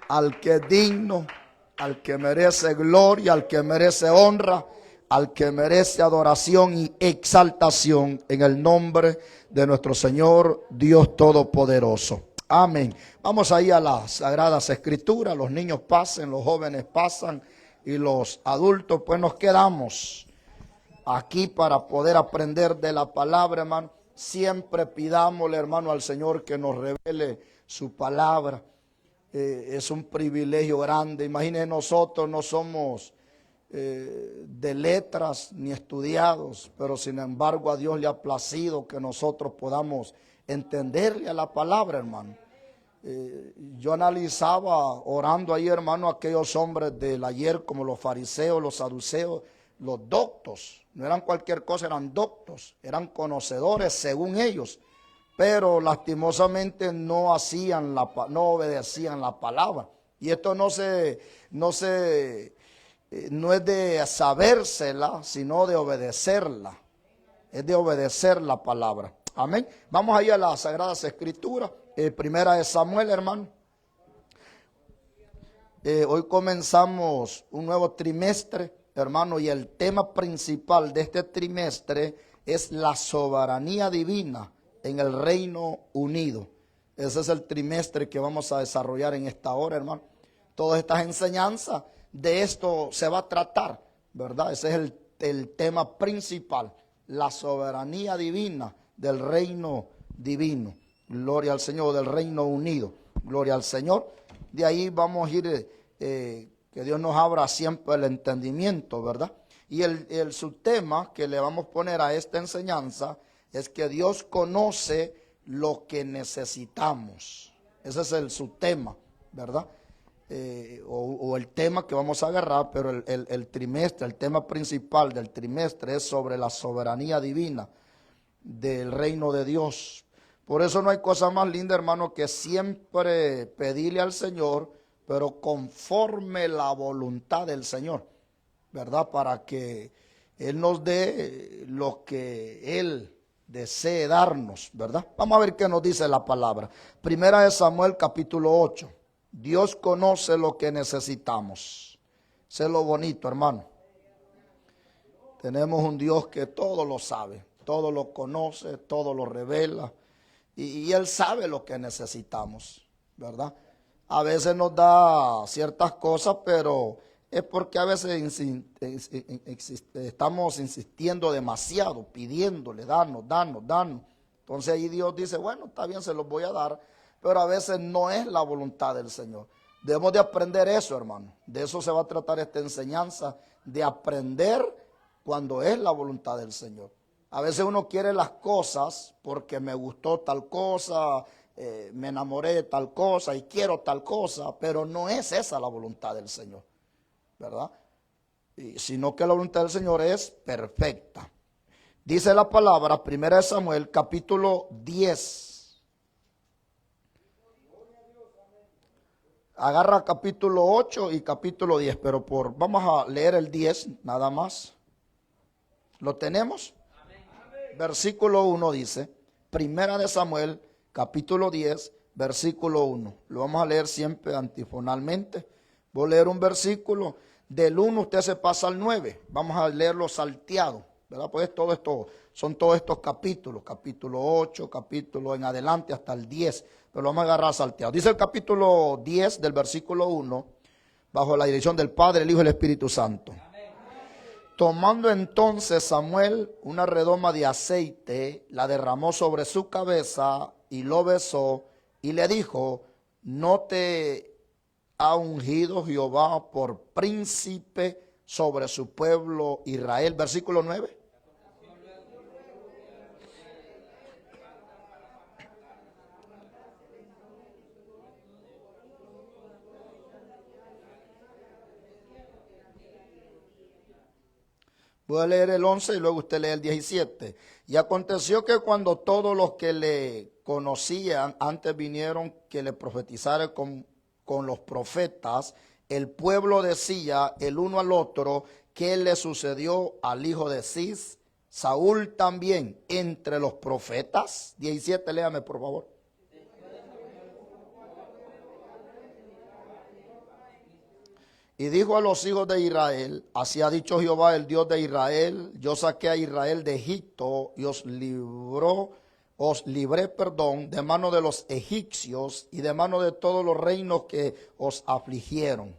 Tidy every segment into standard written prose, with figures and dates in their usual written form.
al que es digno, al que merece gloria, al que merece honra, al que merece adoración y exaltación en el nombre de nuestro Señor Dios Todopoderoso. Amén. Vamos ahí a las Sagradas Escrituras. Los niños pasen, los jóvenes pasan y los adultos pues nos quedamos aquí para poder aprender de la palabra, hermano. Siempre pidámosle, hermano, al Señor que nos revele su palabra. Es un privilegio grande. Imagínense, nosotros no somos de letras ni estudiados, pero sin embargo a Dios le ha placido que nosotros podamos entenderle a la palabra, hermano. Yo analizaba orando ahí, hermano, aquellos hombres del ayer como los fariseos, los saduceos, los doctos. No eran cualquier cosa, eran doctos, eran conocedores según ellos, pero lastimosamente no obedecían la palabra. Y esto no es de sabérsela, sino de obedecerla. Es de obedecer la palabra. Amén. Vamos ahí a las Sagradas Escrituras. Primera de Samuel, hermano. Hoy comenzamos un nuevo trimestre, hermano, y el tema principal de este trimestre es la soberanía divina en el Reino Unido. Ese es el trimestre que vamos a desarrollar en esta hora, hermano. Todas estas enseñanzas, de esto se va a tratar, ¿verdad? Ese es el tema principal, la soberanía divina del Reino Divino. Gloria al Señor, del Reino Unido. Gloria al Señor. De ahí vamos a ir, que Dios nos abra siempre el entendimiento, ¿verdad? Y el subtema que le vamos a poner a esta enseñanza es que Dios conoce lo que necesitamos. Ese es el subtema, ¿verdad? O el tema que vamos a agarrar, pero el trimestre, el tema principal del trimestre es sobre la soberanía divina del reino de Dios. Por eso no hay cosa más linda, hermano, que siempre pedirle al Señor, pero conforme la voluntad del Señor, ¿verdad? Para que Él nos dé lo que Él desee darnos, ¿verdad? Vamos a ver qué nos dice la palabra. Primera de Samuel, capítulo 8. Dios conoce lo que necesitamos. Eso es lo bonito, hermano. Tenemos un Dios que todo lo sabe, todo lo conoce, todo lo revela. Y Él sabe lo que necesitamos, ¿verdad? A veces nos da ciertas cosas, pero es porque a veces estamos insistiendo demasiado, pidiéndole, danos. Entonces ahí Dios dice, bueno, está bien, se los voy a dar, pero a veces no es la voluntad del Señor. Debemos de aprender eso, hermano. De eso se va a tratar esta enseñanza, de aprender cuando es la voluntad del Señor. A veces uno quiere las cosas porque me gustó tal cosa, me enamoré de tal cosa y quiero tal cosa, pero no es esa la voluntad del Señor, ¿verdad? Sino que la voluntad del Señor es perfecta. Dice la palabra, 1 Samuel, capítulo 10. Agarra capítulo 8 y capítulo 10, pero vamos a leer el 10 nada más. ¿Lo tenemos? Versículo 1 dice, Primera de Samuel, capítulo 10, versículo 1. Lo vamos a leer siempre antifonalmente. Voy a leer un versículo, del 1 usted se pasa al 9. Vamos a leerlo salteado, ¿verdad? Pues todo esto, son todos estos capítulos, capítulo 8, capítulo en adelante hasta el 10. Pero lo vamos a agarrar salteado. Dice el capítulo 10 del versículo 1, bajo la dirección del Padre, el Hijo y el Espíritu Santo. Tomando entonces Samuel una redoma de aceite, la derramó sobre su cabeza y lo besó y le dijo, ¿no te ha ungido Jehová por príncipe sobre su pueblo Israel? Versículo 9. Voy a leer el 11 y luego usted lee el 17. Y aconteció que cuando todos los que le conocían antes vinieron que le profetizara con los profetas, el pueblo decía el uno al otro, ¿qué le sucedió al hijo de Cis? Saúl también entre los profetas. 17, léame por favor. Y dijo a los hijos de Israel, así ha dicho Jehová, el Dios de Israel, yo saqué a Israel de Egipto y os libré, de mano de los egipcios y de mano de todos los reinos que os afligieron.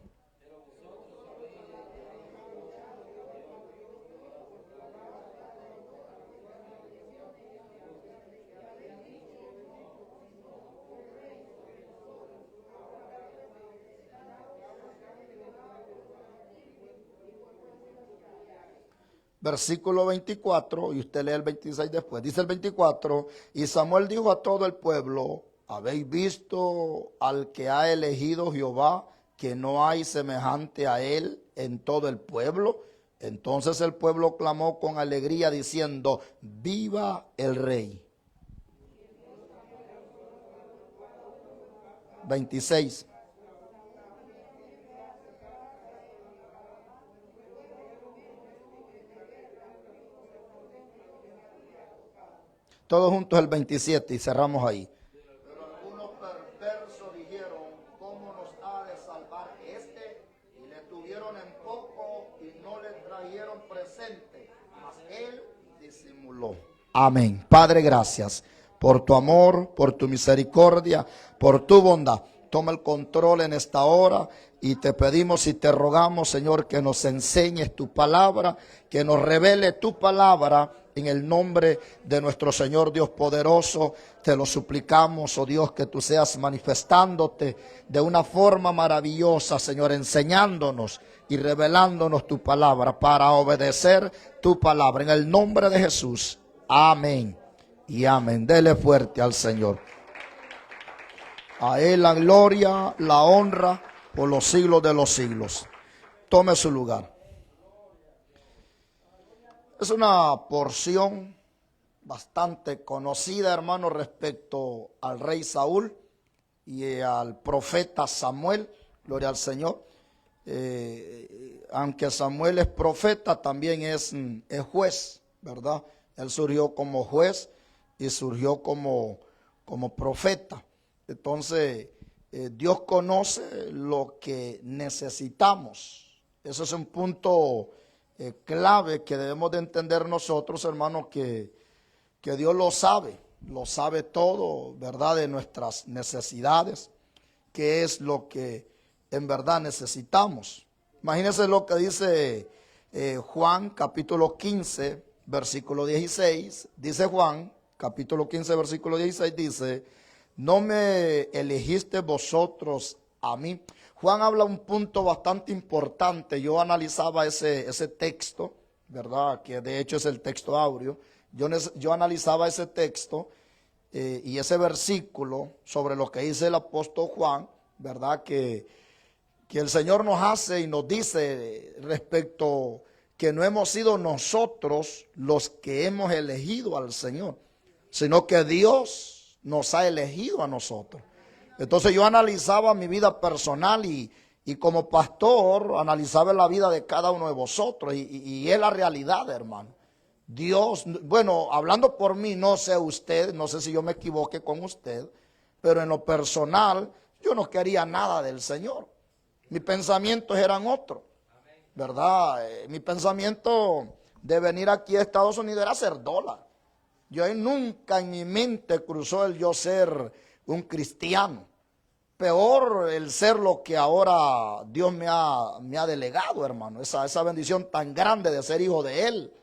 Versículo 24, y usted lee el 26 después. Dice el 24, y Samuel dijo a todo el pueblo, ¿habéis visto al que ha elegido Jehová, que no hay semejante a él en todo el pueblo? Entonces el pueblo clamó con alegría diciendo, viva el rey. 26. Todos juntos el 27 y cerramos ahí. Pero algunos perversos dijeron, ¿cómo nos ha de salvar este? Y le tuvieron en poco y no le trajeron presente, mas él disimuló. Amén. Padre, gracias por tu amor, por tu misericordia, por tu bondad. Toma el control en esta hora y te pedimos y te rogamos, Señor, que nos enseñes tu palabra, que nos revele tu palabra. En el nombre de nuestro Señor Dios poderoso, te lo suplicamos, oh Dios, que tú seas manifestándote de una forma maravillosa, Señor, enseñándonos y revelándonos tu palabra para obedecer tu palabra. En el nombre de Jesús, amén y amén. Dele fuerte al Señor. A Él la gloria, la honra por los siglos de los siglos. Tome su lugar. Es una porción bastante conocida, hermano, respecto al rey Saúl y al profeta Samuel. Gloria al Señor. Aunque Samuel es profeta, también es juez, ¿verdad? Él surgió como juez y surgió como profeta. Entonces, Dios conoce lo que necesitamos. Eso es un punto clave que debemos de entender nosotros, hermanos, que Dios lo sabe todo, ¿verdad? De nuestras necesidades, qué es lo que en verdad necesitamos. Imagínense lo que dice Juan capítulo 15, versículo 16. Dice Juan, capítulo 15, versículo 16, dice, no me elegiste vosotros a mí. Juan habla un punto bastante importante. Yo analizaba ese texto, ¿verdad? Que de hecho es el texto áureo. Yo analizaba ese texto y ese versículo sobre lo que dice el apóstol Juan, ¿verdad? Que el Señor nos hace y nos dice respecto que no hemos sido nosotros los que hemos elegido al Señor, sino que Dios nos ha elegido a nosotros. Entonces yo analizaba mi vida personal y como pastor analizaba la vida de cada uno de vosotros y es la realidad, hermano. Dios, bueno, hablando por mí, no sé usted, no sé si yo me equivoqué con usted, pero en lo personal yo no quería nada del Señor. Mis pensamientos eran otros, ¿verdad? Mi pensamiento de venir aquí a Estados Unidos era hacer dólar. Yo nunca en mi mente cruzó el yo ser un cristiano. Peor el ser lo que ahora Dios me ha delegado, hermano. Esa bendición tan grande de ser hijo de Él.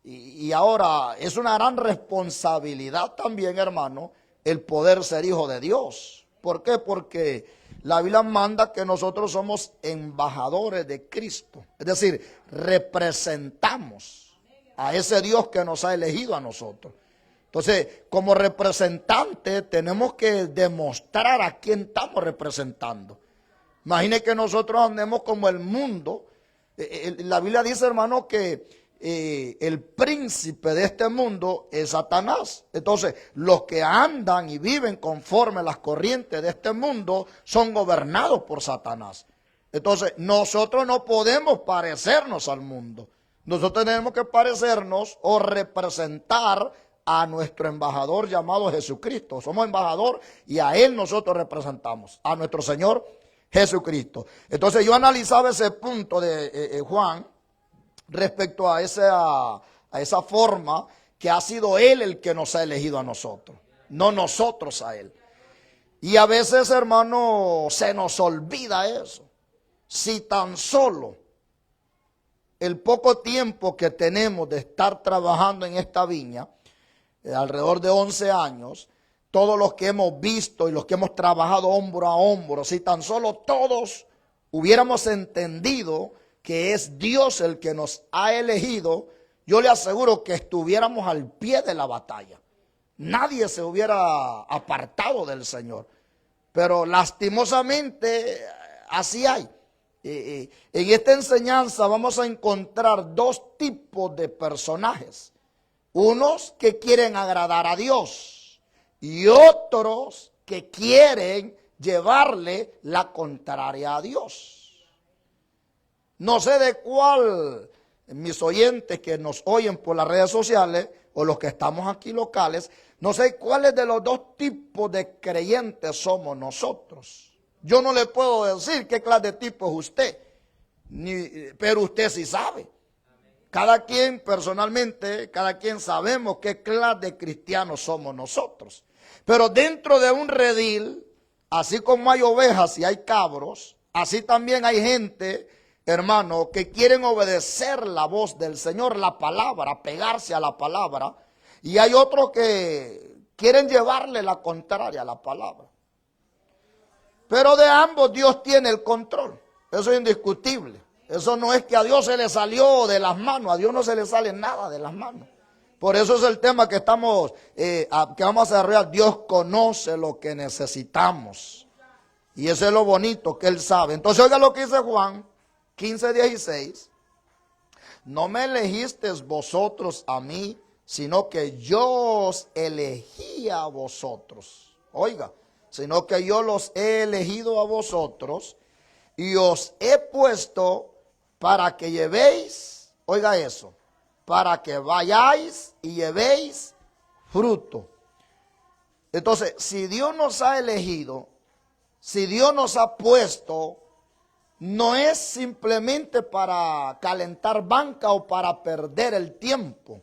Y ahora es una gran responsabilidad también, hermano, el poder ser hijo de Dios. ¿Por qué? Porque la Biblia manda que nosotros somos embajadores de Cristo. Es decir, representamos a ese Dios que nos ha elegido a nosotros. Entonces, como representante tenemos que demostrar a quién estamos representando. Imagine que nosotros andemos como el mundo. La Biblia dice, hermano, que el príncipe de este mundo es Satanás. Entonces, los que andan y viven conforme a las corrientes de este mundo son gobernados por Satanás. Entonces, nosotros no podemos parecernos al mundo. Nosotros tenemos que parecernos o representar a nuestro embajador llamado Jesucristo. Somos embajador y a Él nosotros representamos, a nuestro Señor Jesucristo. Entonces yo analizaba ese punto de Juan respecto a esa forma que ha sido Él el que nos ha elegido a nosotros, no nosotros a Él. Y a veces, hermano, se nos olvida eso. Si tan solo el poco tiempo que tenemos de estar trabajando en esta viña, alrededor de 11 años, todos los que hemos visto y los que hemos trabajado hombro a hombro, si tan solo todos hubiéramos entendido que es Dios el que nos ha elegido, yo le aseguro que estuviéramos al pie de la batalla. Nadie se hubiera apartado del Señor. Pero lastimosamente así hay. En esta enseñanza vamos a encontrar dos tipos de personajes. Unos que quieren agradar a Dios y otros que quieren llevarle la contraria a Dios. No sé de cuál, mis oyentes que nos oyen por las redes sociales o los que estamos aquí locales, no sé cuáles de los dos tipos de creyentes somos nosotros. Yo no le puedo decir qué clase de tipo es usted, pero usted sí sabe. Cada quien personalmente, cada quien sabemos qué clase de cristianos somos nosotros. Pero dentro de un redil, así como hay ovejas y hay cabros, así también hay gente, hermano, que quieren obedecer la voz del Señor, la palabra, pegarse a la palabra. Y hay otros que quieren llevarle la contraria a la palabra. Pero de ambos Dios tiene el control. Eso es indiscutible. Eso no es que a Dios se le salió de las manos. A Dios no se le sale nada de las manos. Por eso es el tema que vamos a desarrollar. Dios conoce lo que necesitamos. Y eso es lo bonito que Él sabe. Entonces oiga lo que dice Juan 15:16. No me elegisteis vosotros a mí, sino que yo os elegí a vosotros. Oiga, sino que yo los he elegido a vosotros y os he puesto para que llevéis, oiga eso, para que vayáis y llevéis fruto. Entonces, si Dios nos ha elegido, si Dios nos ha puesto, no es simplemente para calentar banca o para perder el tiempo,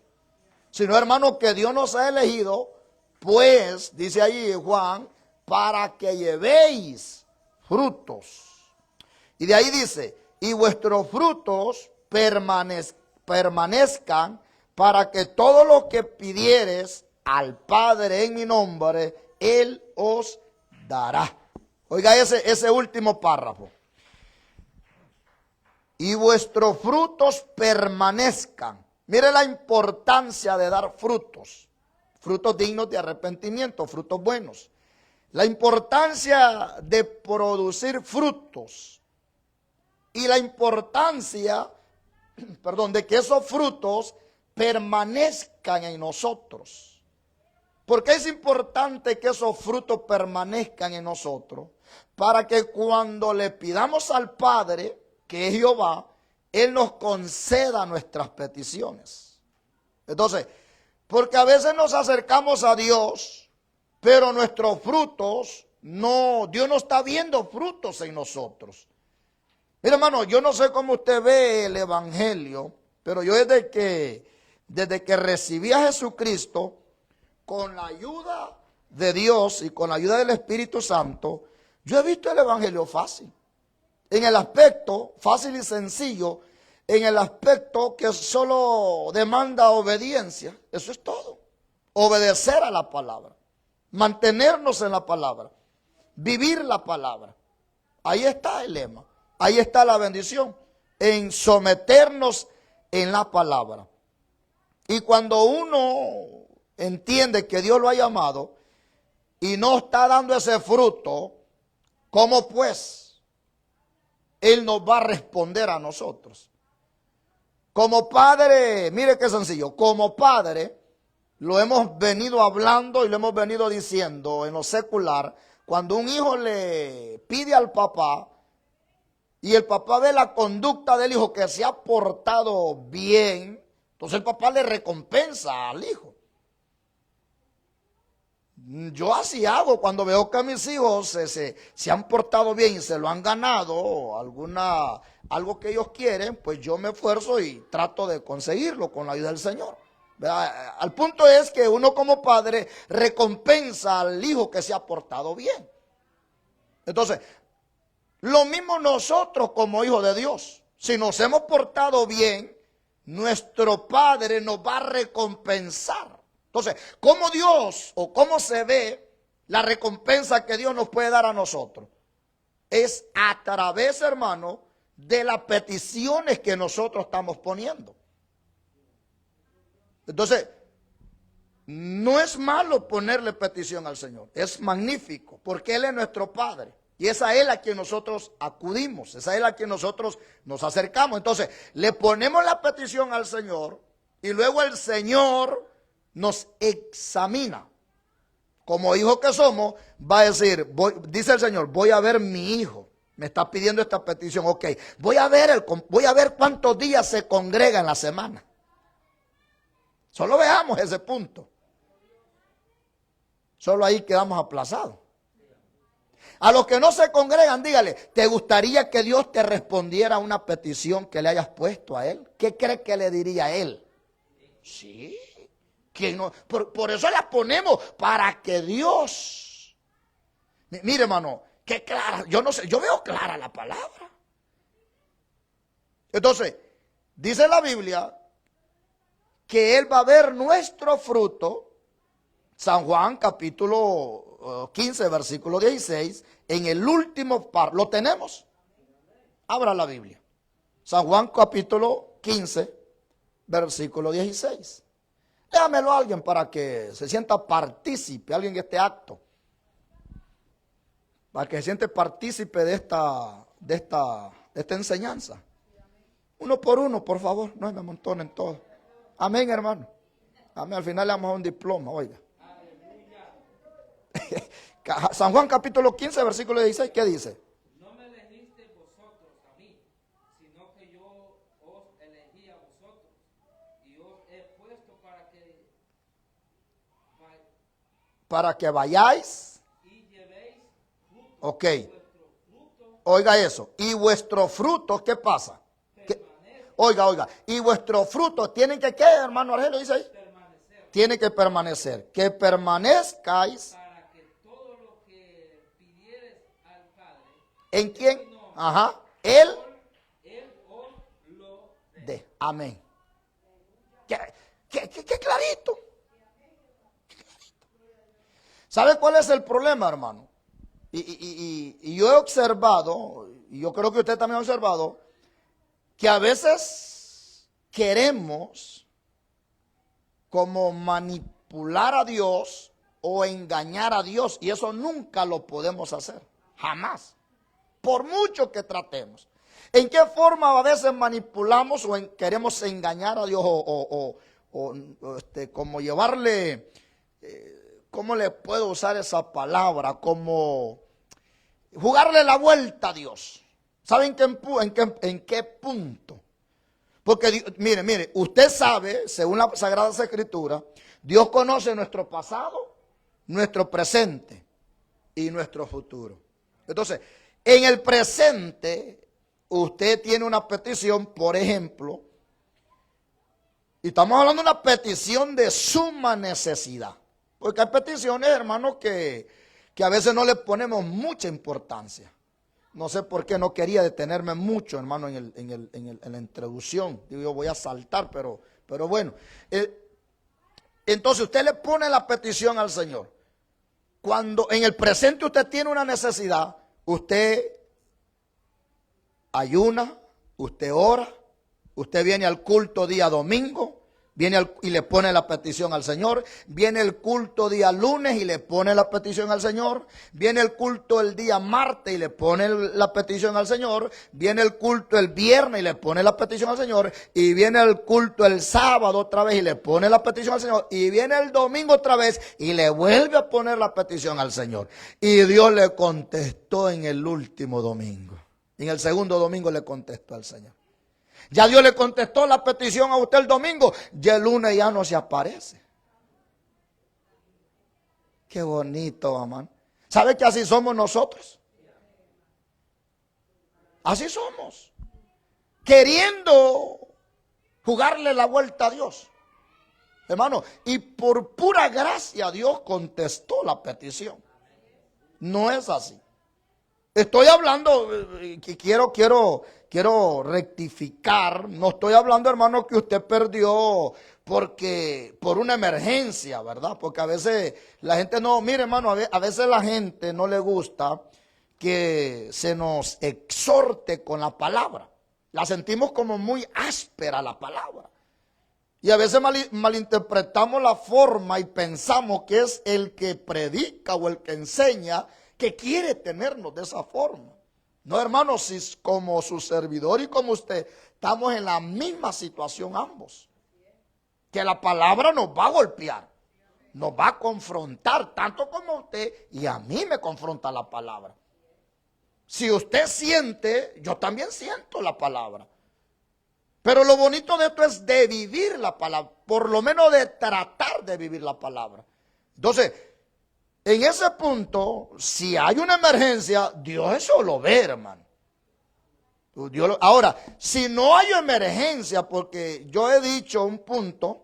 sino, hermano, que Dios nos ha elegido, pues, dice allí Juan, para que llevéis frutos. Y de ahí dice, y vuestros frutos permanezcan, para que todo lo que pidieres al Padre en mi nombre, Él os dará. Oiga ese último párrafo. Y vuestros frutos permanezcan. Mire la importancia de dar frutos. Frutos dignos de arrepentimiento, frutos buenos. La importancia de producir frutos. Y la importancia, de que esos frutos permanezcan en nosotros. ¿Por qué es importante que esos frutos permanezcan en nosotros? Para que cuando le pidamos al Padre, que es Jehová, Él nos conceda nuestras peticiones. Entonces, porque a veces nos acercamos a Dios, pero nuestros frutos, Dios no está viendo frutos en nosotros. Mira, hermano, yo no sé cómo usted ve el evangelio, pero yo desde que recibí a Jesucristo, con la ayuda de Dios y con la ayuda del Espíritu Santo, yo he visto el evangelio fácil. En el aspecto fácil y sencillo, en el aspecto que solo demanda obediencia. Eso es todo. Obedecer a la palabra, mantenernos en la palabra, vivir la palabra. Ahí está el lema, ahí está la bendición, en someternos en la palabra. Y cuando uno entiende que Dios lo ha llamado y no está dando ese fruto, ¿cómo pues Él nos va a responder a nosotros? Como padre, mire qué sencillo, como padre, lo hemos venido hablando y lo hemos venido diciendo en lo secular, cuando un hijo le pide al papá y el papá ve la conducta del hijo que se ha portado bien, entonces el papá le recompensa al hijo. Yo así hago cuando veo que mis hijos se han portado bien y se lo han ganado, algo que ellos quieren, pues yo me esfuerzo y trato de conseguirlo con la ayuda del Señor. ¿Verdad? Al punto es que uno como padre recompensa al hijo que se ha portado bien. Entonces, lo mismo nosotros como hijos de Dios. Si nos hemos portado bien, nuestro Padre nos va a recompensar. Entonces, ¿cómo Dios o cómo se ve la recompensa que Dios nos puede dar a nosotros? Es a través, hermano, de las peticiones que nosotros estamos poniendo. Entonces, no es malo ponerle petición al Señor, es magnífico, porque Él es nuestro Padre. Y es a Él a quien nosotros acudimos, es a Él a quien nosotros nos acercamos. Entonces, le ponemos la petición al Señor y luego el Señor nos examina. Como hijos que somos, va a decir, dice el Señor, voy a ver mi hijo, me está pidiendo esta petición, ok, voy a ver cuántos días se congrega en la semana. Solo veamos ese punto. Solo ahí quedamos aplazados. A los que no se congregan, dígale, ¿te gustaría que Dios te respondiera a una petición que le hayas puesto a Él? ¿Qué cree que le diría a Él? Sí. ¿Quién no? Por eso la ponemos, para que Dios... Mire, hermano, qué clara, yo no sé, yo veo clara la palabra. Entonces, dice la Biblia que Él va a ver nuestro fruto. San Juan capítulo 15, versículo 16, en el último par, ¿lo tenemos? Abra la Biblia. San Juan capítulo 15, versículo 16. Léamelo a alguien para que se sienta partícipe, alguien que esté acto. Para que se siente partícipe de esta enseñanza. Uno por uno, por favor, no me amontonen todos. Amén, hermano. Amén, al final le damos un diploma, oiga. San Juan capítulo 15, versículo 16, ¿qué dice? No me elegiste vosotros a mí, sino que yo os elegí a vosotros y os he puesto para que vayáis y llevéis fruto. Ok. Vuestro fruto Oiga eso. Y vuestro fruto, ¿qué pasa? Oiga. Y vuestro fruto tienen que, ¿qué, hermano Argelio dice ahí? permanecer. Tiene que permanecer. Que permanezcáis. Para que todo lo que pidieres al Padre, ¿En quién? Ajá. Él os lo dé. de. Amén. Qué clarito. ¿Sabe cuál es el problema, hermano? Y yo he observado, y yo creo que usted también ha observado, que a veces queremos como manipular a Dios o engañar a Dios, y eso nunca lo podemos hacer, jamás, por mucho que tratemos. ¿En qué forma a veces manipulamos o queremos engañar a Dios o como llevarle, ¿cómo le puedo usar esa palabra? Como jugarle la vuelta a Dios. ¿Saben en qué punto? Porque, mire, usted sabe, según la Sagrada Escritura, Dios conoce nuestro pasado, nuestro presente y nuestro futuro. Entonces, en el presente, usted tiene una petición, por ejemplo, y estamos hablando de una petición de suma necesidad. Porque hay peticiones, hermanos, que a veces no le ponemos mucha importancia. No sé por qué no quería detenerme mucho, hermano, en la introducción. Digo, yo voy a saltar, pero bueno. Entonces usted le pone la petición al Señor. Cuando en el presente usted tiene una necesidad, usted ayuna, usted ora, usted viene al culto día domingo, viene y le pone la petición al Señor. Viene el culto día lunes y le pone la petición al Señor. Viene el culto el día martes y le pone la petición al Señor. Viene el culto el viernes y le pone la petición al Señor. Y viene el culto el sábado otra vez y le pone la petición al Señor. Y viene el domingo otra vez y le vuelve a poner la petición al Señor. Y Dios le contestó en el último domingo. En el segundo domingo le contestó al Señor. Ya Dios le contestó la petición a usted el domingo, ya el lunes ya no se aparece. Qué bonito, amán. ¿Sabe que así somos nosotros? Así somos. Queriendo jugarle la vuelta a Dios. Hermano, y por pura gracia Dios contestó la petición. No es así. Estoy hablando, que quiero rectificar. No estoy hablando, hermano, que usted perdió por una emergencia, ¿verdad? Porque a veces la gente no, mire, hermano, a veces la gente no le gusta que se nos exhorte con la palabra. La sentimos como muy áspera la palabra. Y a veces malinterpretamos la forma y pensamos que es el que predica o el que enseña que quiere tenernos de esa forma. No, hermanos, si como su servidor y como usted estamos en la misma situación ambos. Que la palabra nos va a golpear, nos va a confrontar, tanto como a usted y a mí me confronta la palabra. Si usted siente, yo también siento la palabra. Pero lo bonito de esto es de vivir la palabra, por lo menos de tratar de vivir la palabra. Entonces, en ese punto, si hay una emergencia, Dios eso lo ve, hermano. Ahora, si no hay emergencia, porque yo he dicho un punto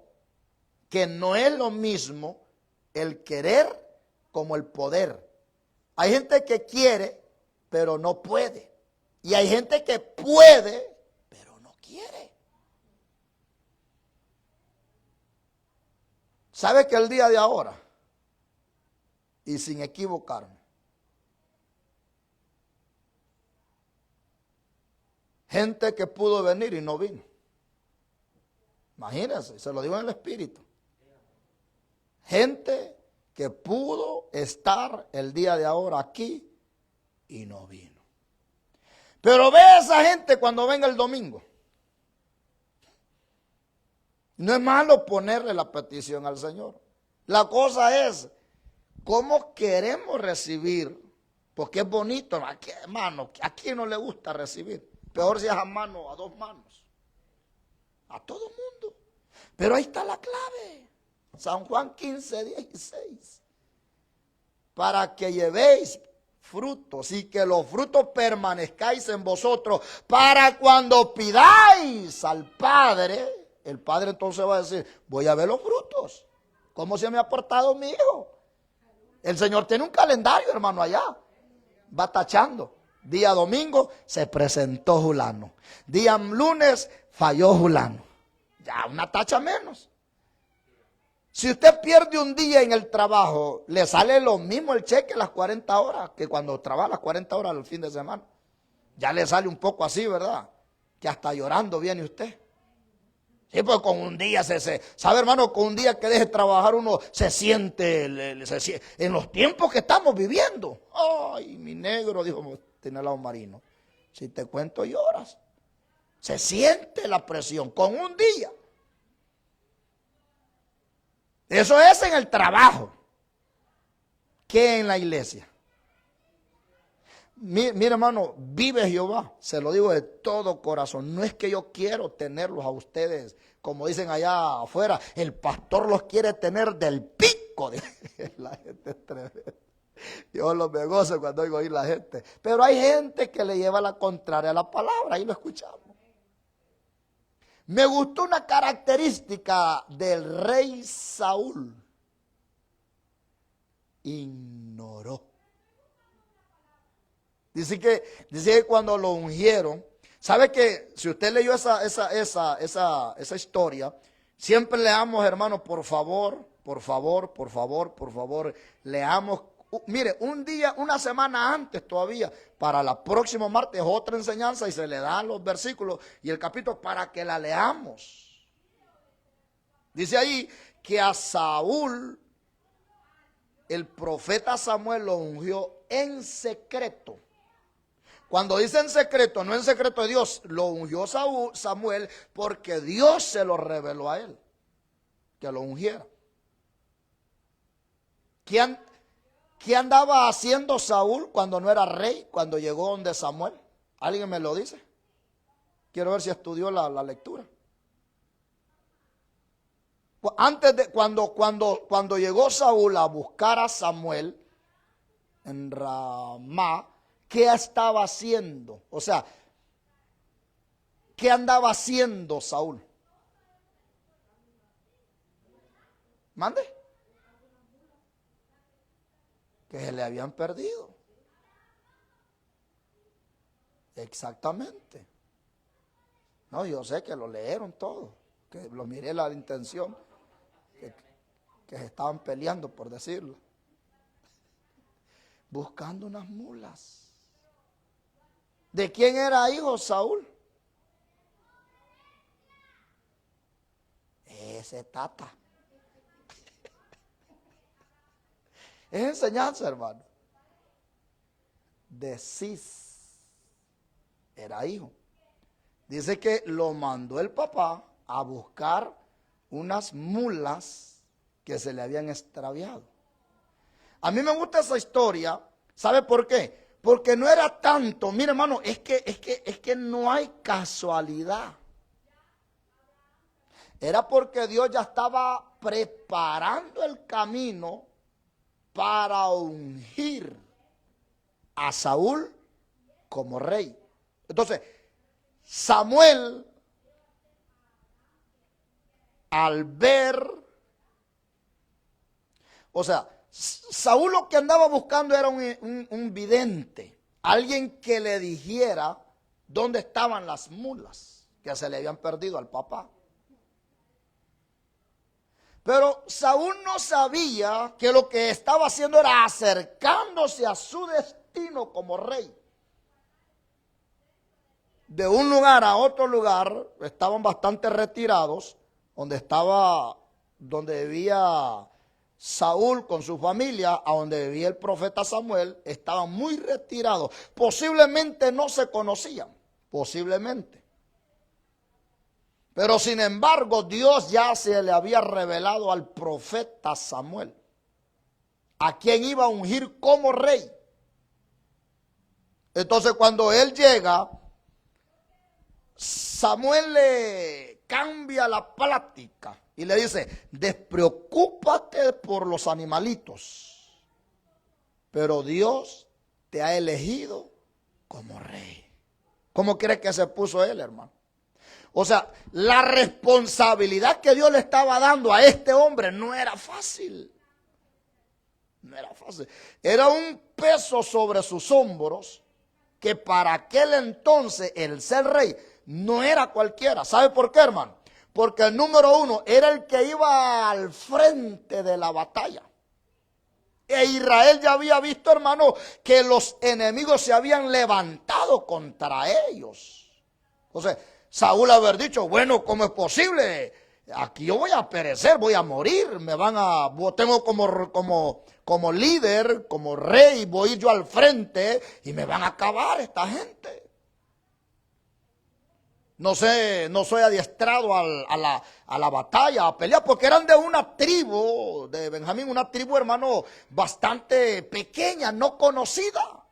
que no es lo mismo el querer como el poder. Hay gente que quiere, pero no puede. Y hay gente que puede, pero no quiere. ¿Sabe que el día de ahora, y sin equivocarme, gente que pudo venir y no vino? Imagínense, se lo digo en el espíritu. Gente que pudo estar el día de ahora aquí y no vino. Pero ve a esa gente cuando venga el domingo. No es malo ponerle la petición al Señor. La cosa es cómo queremos recibir, porque es bonito, aquí, hermano, ¿a quién no le gusta recibir? Peor si es a mano, a dos manos. A todo mundo. Pero ahí está la clave. San Juan 15:16. Para que llevéis frutos y que los frutos permanezcáis en vosotros, para cuando pidáis al Padre, el Padre entonces va a decir, voy a ver los frutos. ¿Cómo se me ha portado mi hijo? El Señor tiene un calendario, hermano, allá. Va tachando. Día domingo se presentó fulano. Día lunes falló fulano. Ya una tacha menos. Si usted pierde un día en el trabajo, le sale lo mismo el cheque las 40 horas que cuando trabaja las 40 horas el fin de semana. Ya le sale un poco así, ¿verdad? Que hasta llorando viene usted. Sí, pues con un día sabe, hermano, con un día que deje trabajar uno se siente en los tiempos que estamos viviendo. Ay, mi negro, dijo Tinelao Marino, si te cuento lloras. Se siente la presión con un día. Eso es en el trabajo, que en la iglesia. Mire, hermano, vive Jehová, se lo digo de todo corazón. No es que yo quiero tenerlos a ustedes, como dicen allá afuera, el pastor los quiere tener del pico. La gente es tremenda. Yo me gozo cuando oigo oír la gente. Pero hay gente que le lleva la contraria a la palabra, ahí lo escuchamos. Me gustó una característica del rey Saúl. Ignoró. Dice que cuando lo ungieron, ¿sabe que si usted leyó esa historia, siempre leamos, hermano, por favor, leamos. Mire, un día, una semana antes todavía, para la próxima martes, otra enseñanza y se le dan los versículos y el capítulo para que la leamos. Dice ahí que a Saúl, el profeta Samuel lo ungió en secreto. Cuando dice en secreto, no en secreto de Dios, lo ungió Samuel porque Dios se lo reveló a él, que lo ungiera. ¿Qué andaba haciendo Saúl cuando no era rey, cuando llegó donde Samuel? ¿Alguien me lo dice? Quiero ver si estudió la lectura. Cuando llegó Saúl a buscar a Samuel en Ramá, ¿qué estaba haciendo? O sea, ¿qué andaba haciendo Saúl? ¿Mande? Que se le habían perdido. Exactamente. No, yo sé que lo leyeron todo, que lo miré la intención, que se estaban peleando, por decirlo. Buscando unas mulas. ¿De quién era hijo Saúl? Ese tata. Es enseñanza, hermano. De Cis era hijo. Dice que lo mandó el papá a buscar unas mulas que se le habían extraviado. A mí me gusta esa historia. ¿Sabe por qué? Porque no era tanto. Mire, hermano, es que no hay casualidad. Era porque Dios ya estaba preparando el camino para ungir a Saúl como rey. Entonces, Samuel, al ver, o sea, Saúl lo que andaba buscando era un vidente, alguien que le dijera dónde estaban las mulas que se le habían perdido al papá. Pero Saúl no sabía que lo que estaba haciendo era acercándose a su destino como rey. De un lugar a otro lugar, estaban bastante retirados, donde vivía Saúl con su familia, a donde vivía el profeta Samuel, estaban muy retirados. Posiblemente no se conocían, posiblemente. Pero sin embargo, Dios ya se le había revelado al profeta Samuel, a quien iba a ungir como rey. Entonces, cuando él llega, Samuel le cambia la plática y le dice: despreocúpate por los animalitos, pero Dios te ha elegido como rey. ¿Cómo cree que se puso él, hermano? O sea, la responsabilidad que Dios le estaba dando a este hombre no era fácil. No era fácil. Era un peso sobre sus hombros que para aquel entonces el ser rey no era cualquiera. ¿Sabe por qué, hermano? Porque el número uno era el que iba al frente de la batalla. E Israel ya había visto, hermano, que los enemigos se habían levantado contra ellos. Entonces, Saúl haber dicho: bueno, ¿cómo es posible? Aquí yo voy a perecer, voy a morir, tengo como líder, como rey, voy yo al frente y me van a acabar esta gente. No soy adiestrado a la batalla, a pelear, porque eran de una tribu de Benjamín, una tribu, hermano, bastante pequeña, no conocida.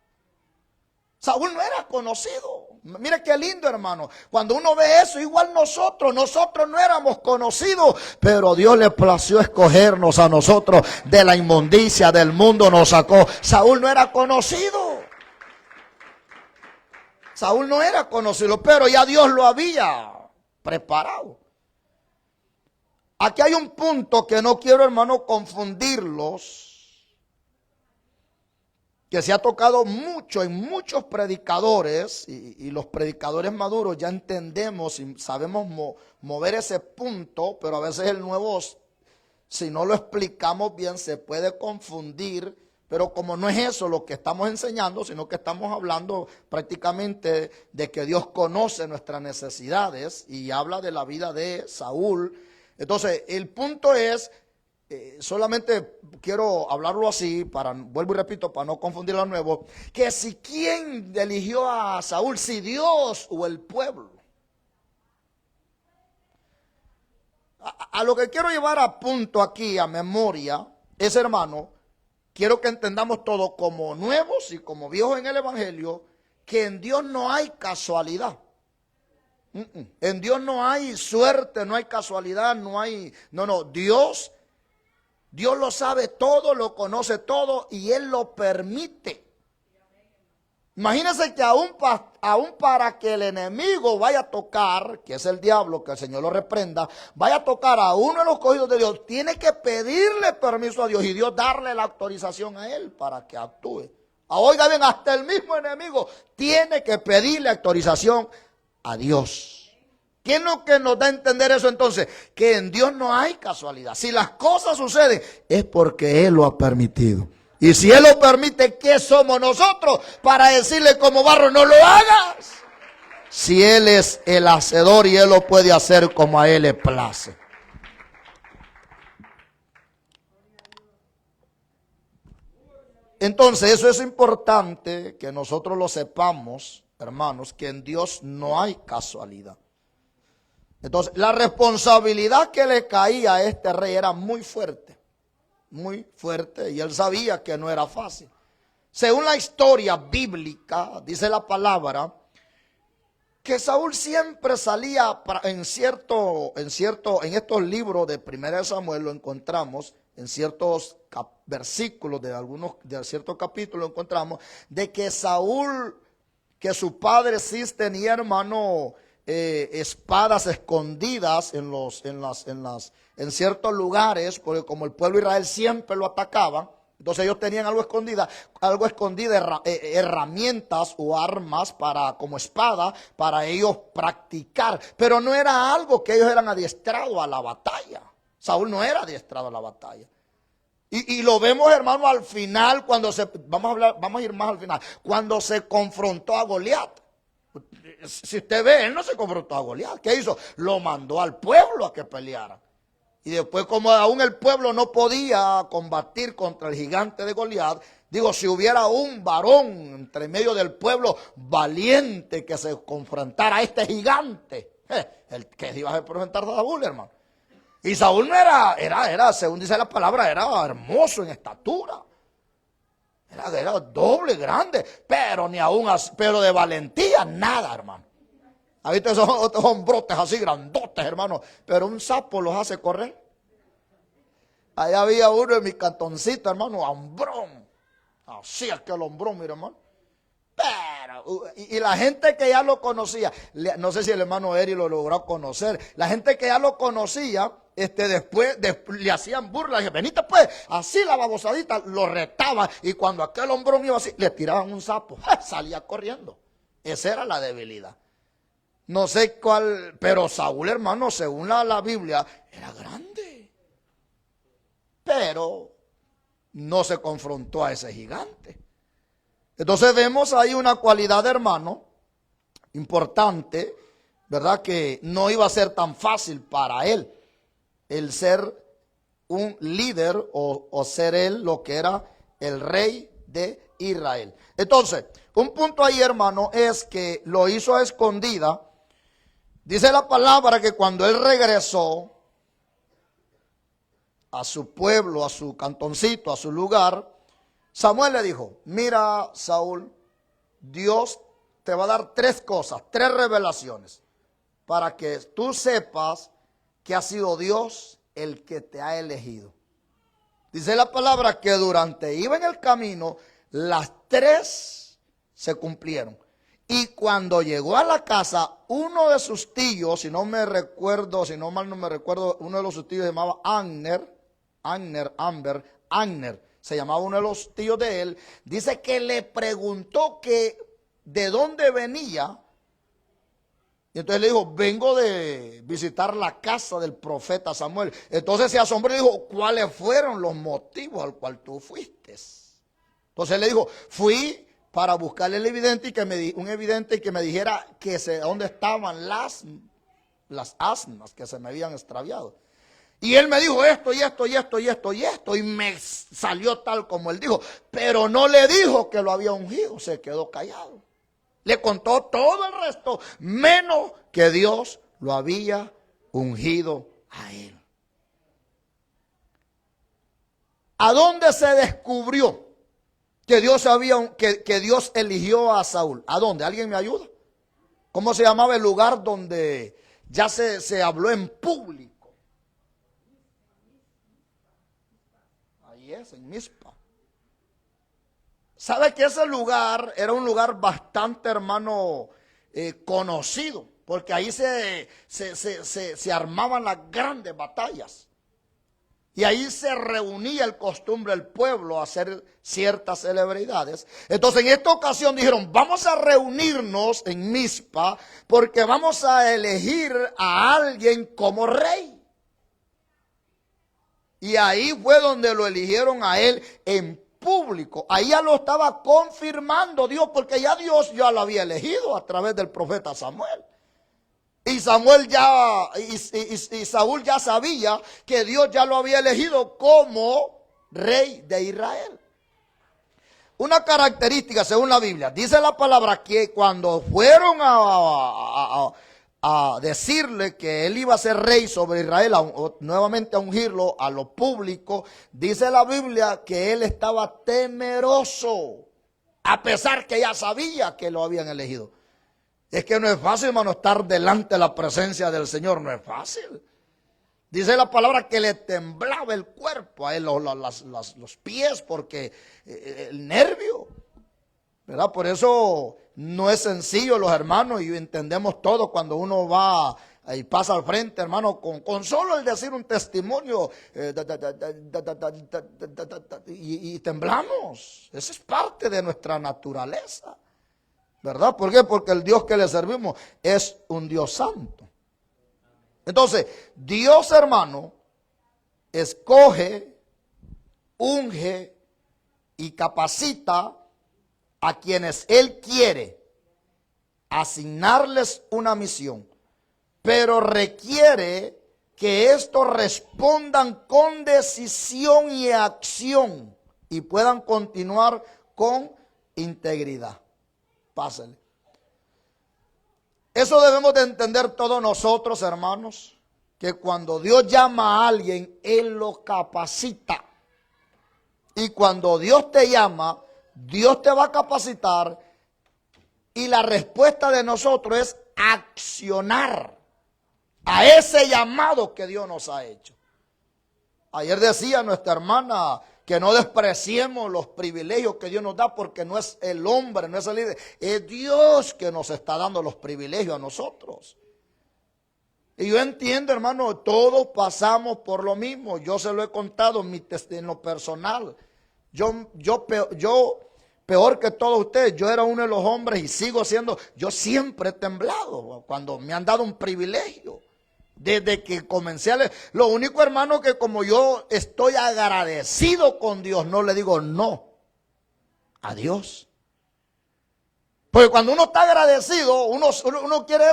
Saúl no era conocido. Mire qué lindo, hermano. Cuando uno ve eso, igual nosotros no éramos conocidos, pero Dios le plació escogernos a nosotros. De la inmundicia del mundo nos sacó. Saúl no era conocido. Saúl no era conocido, pero ya Dios lo había preparado. Aquí hay un punto que no quiero, hermano, confundirlos, que se ha tocado mucho en muchos predicadores, y los predicadores maduros ya entendemos y sabemos mover ese punto, pero a veces el nuevo, si no lo explicamos bien, se puede confundir. Pero como no es eso lo que estamos enseñando, sino que estamos hablando prácticamente de que Dios conoce nuestras necesidades y habla de la vida de Saúl. Entonces, el punto es, solamente quiero hablarlo así, vuelvo y repito, para no confundirlo de nuevo, que si quién eligió a Saúl, si Dios o el pueblo. A lo que quiero llevar a punto aquí, a memoria, es, hermano, quiero que entendamos todo como nuevos y como viejos en el Evangelio, que en Dios no hay casualidad. En Dios no hay suerte, no hay casualidad, no hay... No, Dios lo sabe todo, lo conoce todo y Él lo permite. Imagínense que aún para que el enemigo vaya a tocar, que es el diablo, que el Señor lo reprenda, vaya a tocar a uno de los escogidos de Dios, tiene que pedirle permiso a Dios y Dios darle la autorización a él para que actúe. Oiga bien, hasta el mismo enemigo tiene que pedirle autorización a Dios. ¿Qué es lo que nos da a entender eso entonces? Que en Dios no hay casualidad. Si las cosas suceden es porque Él lo ha permitido. Y si Él lo permite, ¿qué somos nosotros para decirle como barro, no lo hagas? Si Él es el hacedor y Él lo puede hacer como a Él le place. Entonces, eso es importante que nosotros lo sepamos, hermanos, que en Dios no hay casualidad. Entonces, la responsabilidad que le caía a este rey era muy fuerte, y él sabía que no era fácil. Según la historia bíblica, dice la palabra, que Saúl siempre salía en estos libros de 1 Samuel, lo encontramos, en ciertos versículos de ciertos capítulos encontramos, de que Saúl, que su padre Cis tenía, hermano, espadas escondidas en ciertos lugares, porque como el pueblo de Israel siempre lo atacaba, entonces ellos tenían algo escondida, herramientas o armas como espada para ellos practicar, pero no era algo que ellos eran adiestrados a la batalla. Saúl no era adiestrado a la batalla. Y lo vemos, hermano, al final, vamos a ir más al final, cuando se confrontó a Goliat. Si usted ve, él no se confrontó a Goliat. ¿Qué hizo? Lo mandó al pueblo a que peleara. Y después, como aún el pueblo no podía combatir contra el gigante de Goliat, digo, si hubiera un varón entre medio del pueblo valiente que se confrontara a este gigante, el que iba a enfrentar a Saúl, hermano. Y Saúl no era, según dice la palabra, era hermoso en estatura. Era doble, grande, pero ni aún así, pero de valentía, nada, hermano. ¿Ha visto esos hombrotes así grandotes, hermano? Pero un sapo los hace correr. Allá había uno en mi cantoncito, hermano, hombrón. Así es que el hombrón, mira, hermano. Pero, y la gente que ya lo conocía, no sé si el hermano Eri lo logró conocer, la gente que ya lo conocía, después le hacían burlas, y venite pues, así la babosadita, lo retaba, y cuando aquel hombrón iba así, le tiraban un sapo, salía corriendo. Esa era la debilidad. No sé cuál, pero Saúl, hermano, según la Biblia, era grande. Pero no se confrontó a ese gigante. Entonces vemos ahí una cualidad, hermano, importante, ¿verdad? Que no iba a ser tan fácil para él el ser un líder o ser él lo que era el rey de Israel. Entonces, un punto ahí, hermano, es que lo hizo a escondida. Dice la palabra que cuando él regresó a su pueblo, a su cantoncito, a su lugar, Samuel le dijo, mira, Saúl, Dios te va a dar 3 cosas, 3 revelaciones, para que tú sepas que ha sido Dios el que te ha elegido. Dice la palabra que durante iba en el camino, las 3 se cumplieron. Y cuando llegó a la casa, uno de sus tíos, si no mal no me recuerdo, uno de sus tíos se llamaba Abner, se llamaba uno de los tíos de él, dice que le preguntó que de dónde venía. Y entonces le dijo, vengo de visitar la casa del profeta Samuel. Entonces se asombró y dijo, ¿cuáles fueron los motivos al cual tú fuiste? Entonces le dijo, fui para buscarle el evidente un evidente y que me dijera dónde estaban las asnas que se me habían extraviado. Y él me dijo esto y esto y esto y esto y esto, y me salió tal como él dijo, pero no le dijo que lo había ungido, se quedó callado. Le contó todo el resto, menos que Dios lo había ungido a él. ¿A dónde se descubrió que Dios eligió a Saúl? ¿A dónde? ¿Alguien me ayuda? ¿Cómo se llamaba el lugar donde ya se habló en público? Ahí es, en Mizpa. ¿Sabe que ese lugar era un lugar bastante, hermano, conocido? Porque ahí se armaban las grandes batallas. Y ahí se reunía el costumbre del pueblo a hacer ciertas celebridades. Entonces en esta ocasión dijeron, vamos a reunirnos en Mizpa porque vamos a elegir a alguien como rey. Y ahí fue donde lo eligieron a él en público. Ahí ya lo estaba confirmando Dios, porque ya Dios ya lo había elegido a través del profeta Samuel. Y Samuel ya, y Saúl ya sabía que Dios ya lo había elegido como rey de Israel. Una característica según la Biblia, dice la palabra que cuando fueron a decirle que él iba a ser rey sobre Israel, nuevamente a ungirlo a lo público, dice la Biblia que él estaba temeroso, a pesar que ya sabía que lo habían elegido. Es que no es fácil, hermano, estar delante de la presencia del Señor, no es fácil. Dice la palabra que le temblaba el cuerpo a él, los pies, porque el nervio, ¿verdad? Por eso no es sencillo, los hermanos, y entendemos todo cuando uno va y pasa al frente, hermano, con solo el decir un testimonio, y temblamos. Esa es parte de nuestra naturaleza, ¿verdad? ¿Por qué? Porque el Dios que le servimos es un Dios santo. Entonces, Dios, hermano, escoge, unge y capacita a quienes Él quiere asignarles una misión, pero requiere que estos respondan con decisión y acción y puedan continuar con integridad. Pásale. Eso debemos de entender todos nosotros, hermanos, que cuando Dios llama a alguien, Él lo capacita. Y cuando Dios te llama, Dios te va a capacitar, y la respuesta de nosotros es accionar a ese llamado que Dios nos ha hecho. Ayer decía nuestra hermana que no despreciemos los privilegios que Dios nos da, porque no es el hombre, no es el líder, es Dios que nos está dando los privilegios a nosotros. Y yo entiendo, hermano, todos pasamos por lo mismo. Yo se lo he contado en lo personal. Yo peor que todos ustedes, yo era uno de los hombres y sigo siendo, yo siempre he temblado cuando me han dado un privilegio. Desde que comencé a leer, lo único, hermano, que como yo estoy agradecido con Dios, no le digo no a Dios. Porque cuando uno está agradecido, uno quiere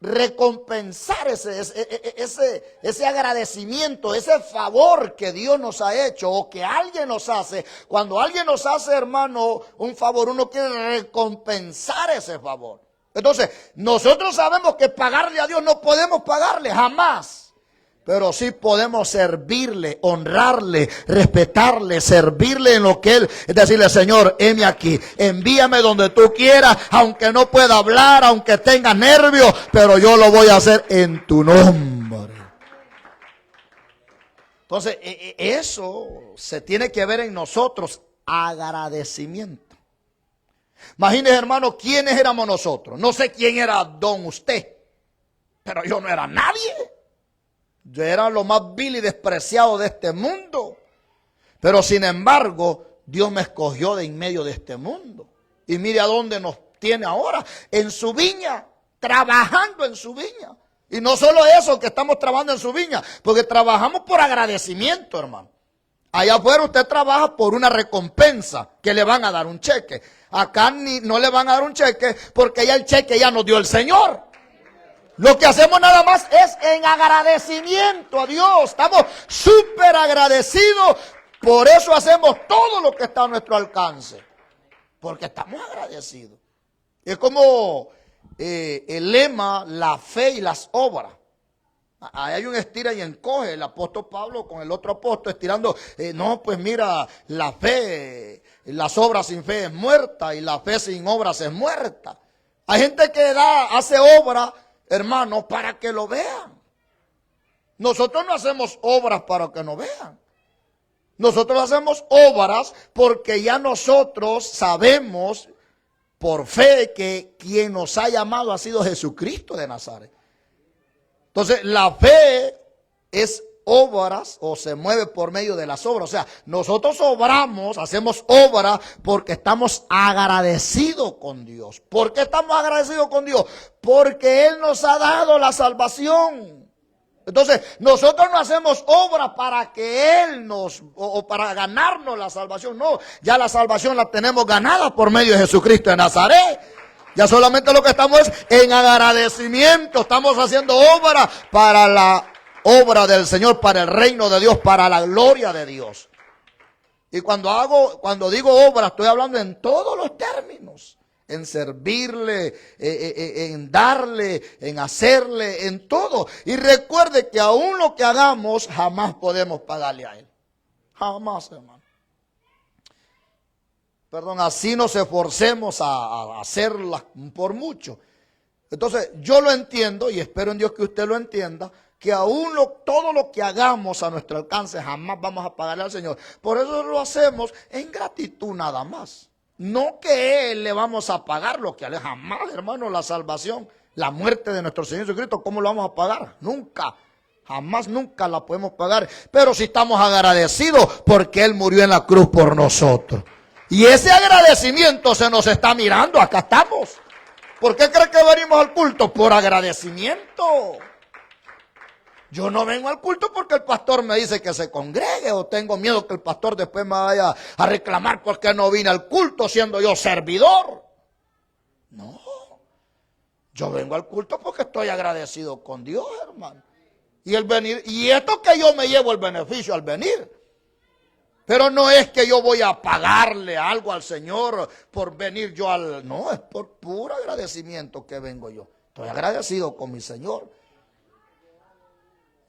recompensar ese agradecimiento, ese favor que Dios nos ha hecho o que alguien nos hace. Cuando alguien nos hace, hermano, un favor, uno quiere recompensar ese favor. Entonces, nosotros sabemos que pagarle a Dios no podemos pagarle jamás, pero sí podemos servirle, honrarle, respetarle, servirle en lo que Él, es decirle, Señor, heme aquí, envíame donde tú quieras, aunque no pueda hablar, aunque tenga nervios, pero yo lo voy a hacer en tu nombre. Entonces, eso se tiene que ver en nosotros, agradecimiento. Imagínese, hermano, ¿quiénes éramos nosotros? No sé quién era don usted, pero yo no era nadie. Yo era lo más vil y despreciado de este mundo. Pero sin embargo, Dios me escogió de en medio de este mundo. Y mire a dónde nos tiene ahora, en su viña, trabajando en su viña. Y no solo eso, que estamos trabajando en su viña, porque trabajamos por agradecimiento, hermano. Allá afuera usted trabaja por una recompensa, que le van a dar un cheque. Acá no le van a dar un cheque, porque ya el cheque ya nos dio el Señor. Lo que hacemos nada más es en agradecimiento a Dios. Estamos súper agradecidos. Por eso hacemos todo lo que está a nuestro alcance. Porque estamos agradecidos. Es como el lema, la fe y las obras. Ahí hay un estira y encoge, el apóstol Pablo con el otro apóstol estirando, no, pues mira, la fe, las obras sin fe es muerta y la fe sin obras es muerta. Hay gente que hace obra, hermano, para que lo vean. Nosotros no hacemos obras para que nos vean. Nosotros hacemos obras porque ya nosotros sabemos por fe que quien nos ha llamado ha sido Jesucristo de Nazaret. Entonces, la fe es obras o se mueve por medio de las obras. O sea, nosotros obramos, hacemos obras porque estamos agradecidos con Dios. ¿Por qué estamos agradecidos con Dios? Porque Él nos ha dado la salvación. Entonces, nosotros no hacemos obras para que Él o para ganarnos la salvación. No, ya la salvación la tenemos ganada por medio de Jesucristo de Nazaret. Ya solamente lo que estamos es en agradecimiento. Estamos haciendo obra para la obra del Señor, para el reino de Dios, para la gloria de Dios. Y cuando digo obra, estoy hablando en todos los términos. En servirle, en darle, en hacerle, en todo. Y recuerde que aún lo que hagamos, jamás podemos pagarle a Él. Jamás, hermano. Perdón, así nos esforcemos a hacerla por mucho. Entonces, yo lo entiendo y espero en Dios que usted lo entienda, que aún todo lo que hagamos a nuestro alcance jamás vamos a pagarle al Señor. Por eso lo hacemos en gratitud nada más. No que Él le vamos a pagar lo que a Él jamás, hermano, la salvación, la muerte de nuestro Señor Jesucristo, ¿cómo lo vamos a pagar? Nunca. Jamás, nunca la podemos pagar. Pero sí estamos agradecidos porque Él murió en la cruz por nosotros. Y ese agradecimiento se nos está mirando, acá estamos. ¿Por qué cree que venimos al culto? Por agradecimiento. Yo no vengo al culto porque el pastor me dice que se congregue o tengo miedo que el pastor después me vaya a reclamar porque no vine al culto siendo yo servidor. No, yo vengo al culto porque estoy agradecido con Dios, hermano. Y el venir, y esto que yo me llevo el beneficio al venir. Pero no es que yo voy a pagarle algo al Señor por venir yo al... No, es por puro agradecimiento que vengo yo. Estoy agradecido con mi Señor.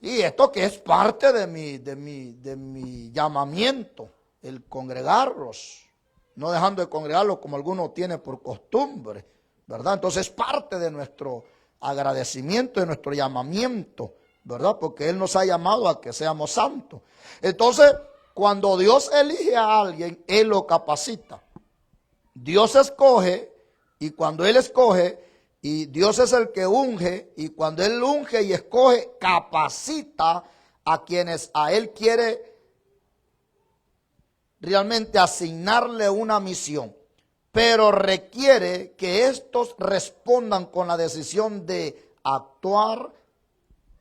Y esto que es parte de mi llamamiento, el congregarlos. No dejando de congregarlos como algunos tienen por costumbre, ¿verdad? Entonces es parte de nuestro agradecimiento, de nuestro llamamiento, ¿verdad? Porque Él nos ha llamado a que seamos santos. Entonces... Cuando Dios elige a alguien, Él lo capacita. Dios escoge y cuando Él escoge, y Dios es el que unge, y cuando Él unge y escoge, capacita a quienes a Él quiere realmente asignarle una misión. Pero requiere que estos respondan con la decisión de actuar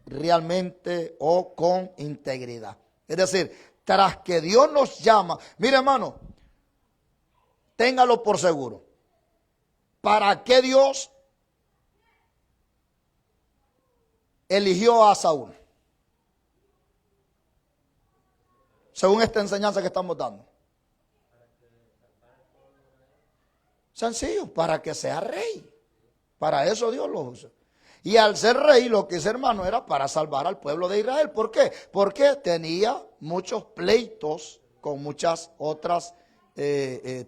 realmente o con integridad. Es decir, tras que Dios nos llama, mire hermano, téngalo por seguro. ¿Para qué Dios eligió a Saúl? Según esta enseñanza que estamos dando. Sencillo, para que sea rey. Para eso Dios lo usa. Y al ser rey, lo que hizo, hermano, era para salvar al pueblo de Israel. ¿Por qué? Porque tenía muchos pleitos con muchas otras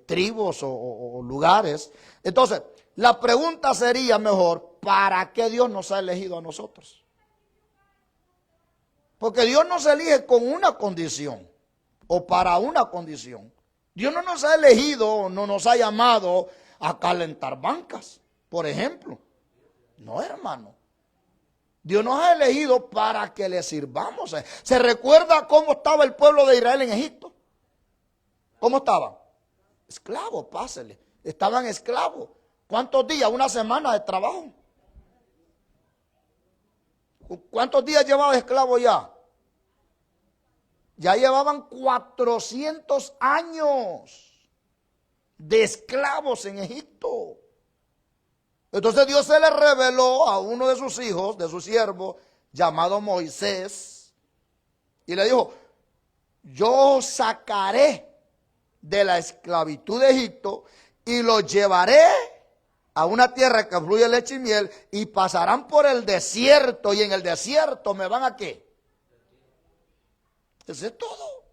tribus o lugares. Entonces, la pregunta sería mejor, ¿para qué Dios nos ha elegido a nosotros? Porque Dios nos elige con una condición o para una condición. Dios no nos ha elegido, no nos ha llamado a calentar bancas, por ejemplo. No, hermano. Dios nos ha elegido para que le sirvamos. ¿Se recuerda cómo estaba el pueblo de Israel en Egipto? ¿Cómo estaban? Esclavos, pásele. Estaban esclavos. ¿Cuántos días? Una semana de trabajo. ¿Cuántos días llevaba esclavo ya? Ya llevaban 400 años de esclavos en Egipto. Entonces Dios se le reveló a uno de sus hijos, de su siervo, llamado Moisés, y le dijo, yo sacaré de la esclavitud de Egipto y los llevaré a una tierra que fluye leche y miel y pasarán por el desierto y en el desierto me van a ¿qué? Eso es todo.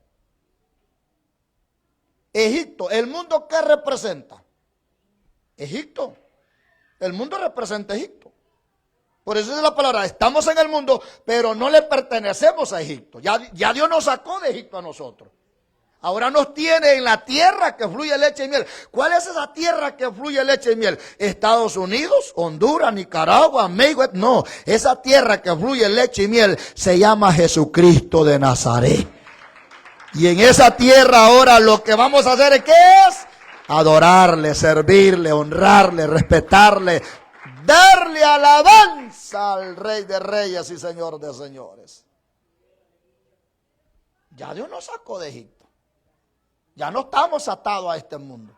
Egipto, ¿el mundo qué representa? Egipto. El mundo representa Egipto. Por eso es la palabra, estamos en el mundo, pero no le pertenecemos a Egipto. Ya Dios nos sacó de Egipto a nosotros. Ahora nos tiene en la tierra que fluye leche y miel. ¿Cuál es esa tierra que fluye leche y miel? Estados Unidos, Honduras, Nicaragua, México. No, esa tierra que fluye leche y miel se llama Jesucristo de Nazaret. Y en esa tierra ahora lo que vamos a hacer, ¿qué es? Adorarle, servirle, honrarle, respetarle, darle alabanza al Rey de Reyes y Señor de Señores. Ya Dios nos sacó de Egipto. Ya no estamos atados a este mundo.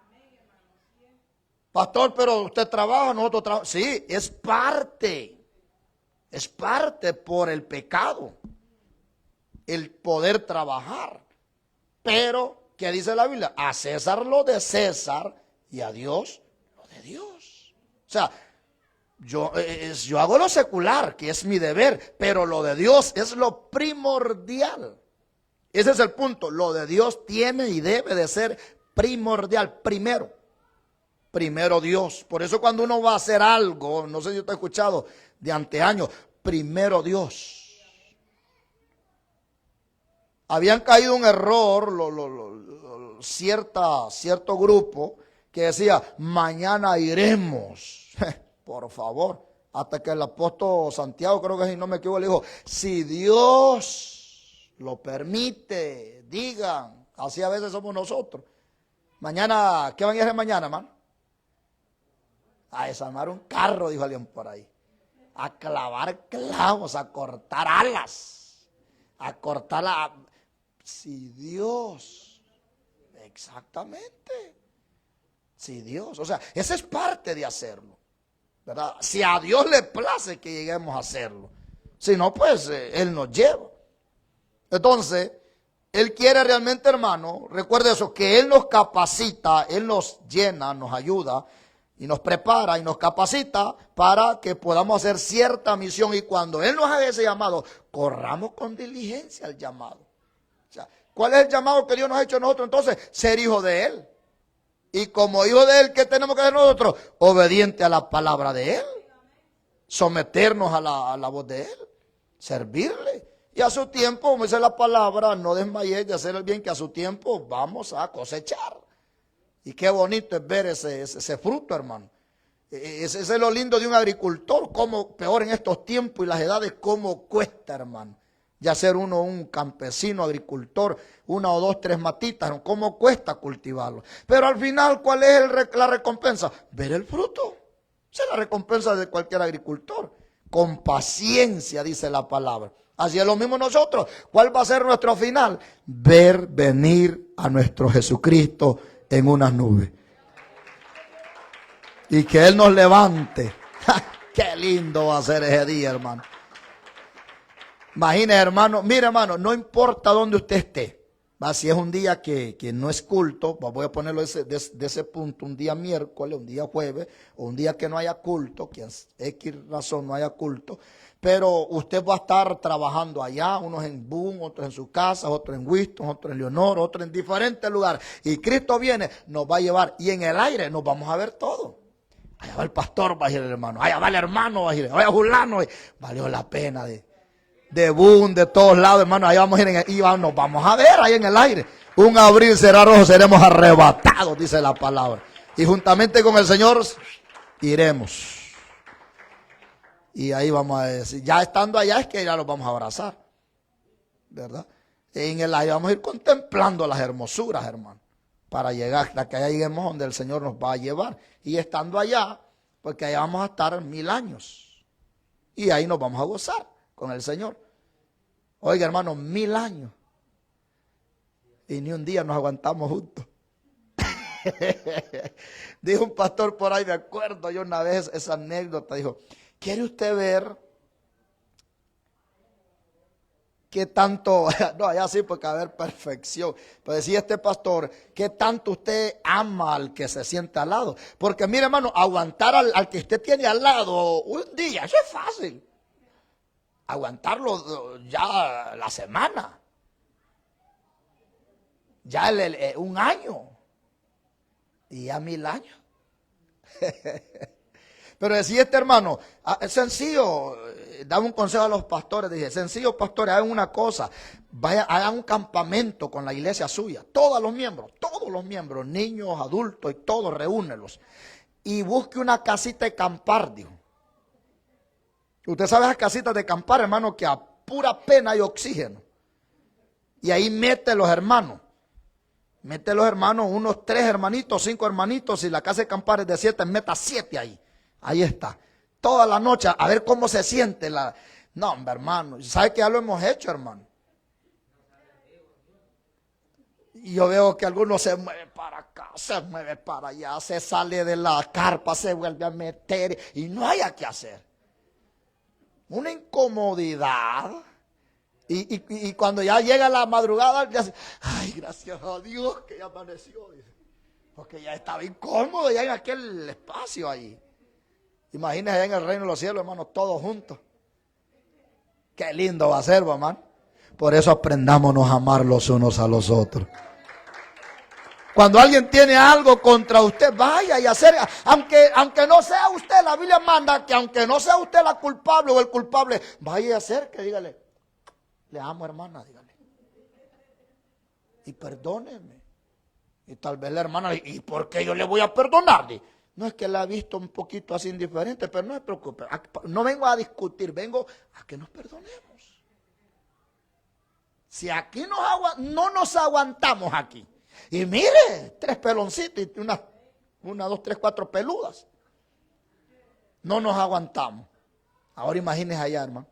Pastor, pero usted trabaja, nosotros trabajamos. Sí, es parte. Es parte por el pecado. El poder trabajar. Pero, ¿qué dice la Biblia? A César lo de César y a Dios lo de Dios. O sea, yo hago lo secular, que es mi deber, pero lo de Dios es lo primordial. Ese es el punto. Lo de Dios tiene y debe de ser primordial. Primero Dios. Por eso cuando uno va a hacer algo, no sé si usted ha escuchado de anteaños, primero Dios. Habían caído un error cierto grupo que decía, mañana iremos. Por favor. Hasta que el apóstol Santiago, creo que si no me equivoco, le dijo, si Dios lo permite, digan, así a veces somos nosotros. Mañana, ¿qué van a hacer mañana, hermano? A desarmar un carro, dijo alguien por ahí. A clavar clavos, a cortar alas, a cortar la... Si Dios, exactamente, si Dios, o sea, esa es parte de hacerlo, ¿verdad? Si a Dios le place que lleguemos a hacerlo, si no, pues Él nos lleva. Entonces, Él quiere realmente, hermano, recuerde eso, que Él nos capacita, Él nos llena, nos ayuda y nos prepara y nos capacita para que podamos hacer cierta misión. Y cuando Él nos haga ese llamado, corramos con diligencia el llamado. O sea, ¿cuál es el llamado que Dios nos ha hecho a nosotros? Entonces, ser hijo de Él. Y como hijo de Él, ¿qué tenemos que hacer nosotros? Obediente a la palabra de Él. Someternos a la voz de Él. Servirle. Y a su tiempo, como dice la palabra, no desmayéis de hacer el bien, que a su tiempo vamos a cosechar. Y qué bonito es ver ese fruto, hermano. Ese es lo lindo de un agricultor, como peor en estos tiempos y las edades, cómo cuesta, hermano. Ya ser uno un campesino, agricultor, 1 o 2, 3 matitas, cómo cuesta cultivarlo. Pero al final, ¿cuál es la recompensa? Ver el fruto. Esa es la recompensa de cualquier agricultor. Con paciencia, dice la palabra. Así es lo mismo nosotros. ¿Cuál va a ser nuestro final? Ver venir a nuestro Jesucristo en unas nubes. Y que Él nos levante. Qué lindo va a ser ese día, hermano. Imagínese, hermano. Mire, hermano, no importa dónde usted esté. Si es un día que no es culto, voy a ponerlo de ese punto, un día miércoles, un día jueves, o un día que no haya culto, que es X razón no haya culto, pero usted va a estar trabajando allá, unos en Boom, otros en su casa, otros en Winston, otros en Leonor, otros en diferentes lugares. Y Cristo viene, nos va a llevar, y en el aire nos vamos a ver todos. Allá va el pastor, va a ir el hermano, allá va el hermano, va a ir, allá fulano, valió la pena de boom, de todos lados, hermano, ahí vamos a ir y nos vamos a ver ahí en el aire. Un abrir, cerrar ojos, seremos arrebatados, dice la palabra. Y juntamente con el Señor iremos. Y ahí vamos a decir, ya estando allá es que ya los vamos a abrazar, ¿verdad? En el aire vamos a ir contemplando las hermosuras, hermano, para llegar, hasta que allá lleguemos donde el Señor nos va a llevar. Y estando allá, porque allá vamos a estar 1000 años. Y ahí nos vamos a gozar con el Señor. Oiga, hermano, 1000 años. Y ni un día nos aguantamos juntos. Dijo un pastor por ahí, me acuerdo yo una vez esa anécdota, dijo, ¿quiere usted ver qué tanto, no, allá sí, porque a ver, perfección, pero decía este pastor, qué tanto usted ama al que se siente al lado? Porque mire, hermano, aguantar al que usted tiene al lado un día, eso es fácil. Aguantarlo ya la semana, ya un año, y ya 1000 años. Pero decía este hermano, es sencillo, daba un consejo a los pastores, dije, sencillo pastores, hagan una cosa, hagan un campamento con la iglesia suya, todos los miembros, niños, adultos y todos, reúnelos. Y busque una casita de campar, dijo. Usted sabe esas casitas de campar, hermano, que a pura pena hay oxígeno. Y ahí mete los hermanos. Unos 3 hermanitos, 5 hermanitos. Si la casa de campar es de 7, meta 7 ahí. Ahí está. Toda la noche, a ver cómo se siente la... No, hombre, hermano. ¿Sabe que ya lo hemos hecho, hermano? Y yo veo que algunos se mueve para acá, se mueve para allá, se sale de la carpa, se vuelve a meter y no hay qué hacer. Una incomodidad. Y cuando ya llega la madrugada, ya se, ay, gracias a Dios que ya amaneció. Porque ya estaba incómodo ya en aquel espacio ahí. Imagínense en el reino de los cielos, hermanos, todos juntos. Qué lindo va a ser, hermano. Por eso aprendámonos a amar los unos a los otros. Cuando alguien tiene algo contra usted, vaya y hacer, aunque no sea usted, la Biblia manda que aunque no sea usted la culpable o el culpable, vaya y acerque, dígale, le amo, hermana, dígale. Y perdóneme. Y tal vez la hermana, ¿y por qué yo le voy a perdonar? No, es que la ha visto un poquito así indiferente, pero no se preocupe. No vengo a discutir, vengo a que nos perdonemos. Si aquí no nos aguantamos aquí. Y mire, 3 peloncitos y una, 2, 3, 4 peludas. No nos aguantamos. Ahora imagínese allá, hermano.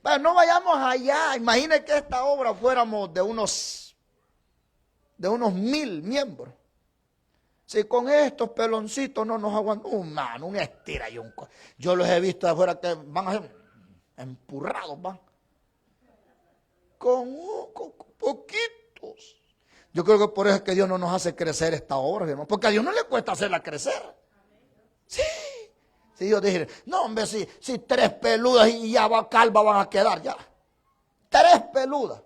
Pero no vayamos allá. Imagine que esta obra fuéramos de unos 1000 miembros. Si con estos peloncitos no nos aguantamos, un estira y un... Yo los he visto de afuera que van a ser empurrados, van. Con poquitos. Yo creo que por eso es que Dios no nos hace crecer esta obra, hermano. Porque a Dios no le cuesta hacerla crecer. Sí. Si Dios dijera, no hombre, si 3 peludas y ya calvas van a quedar ya. 3 peludas.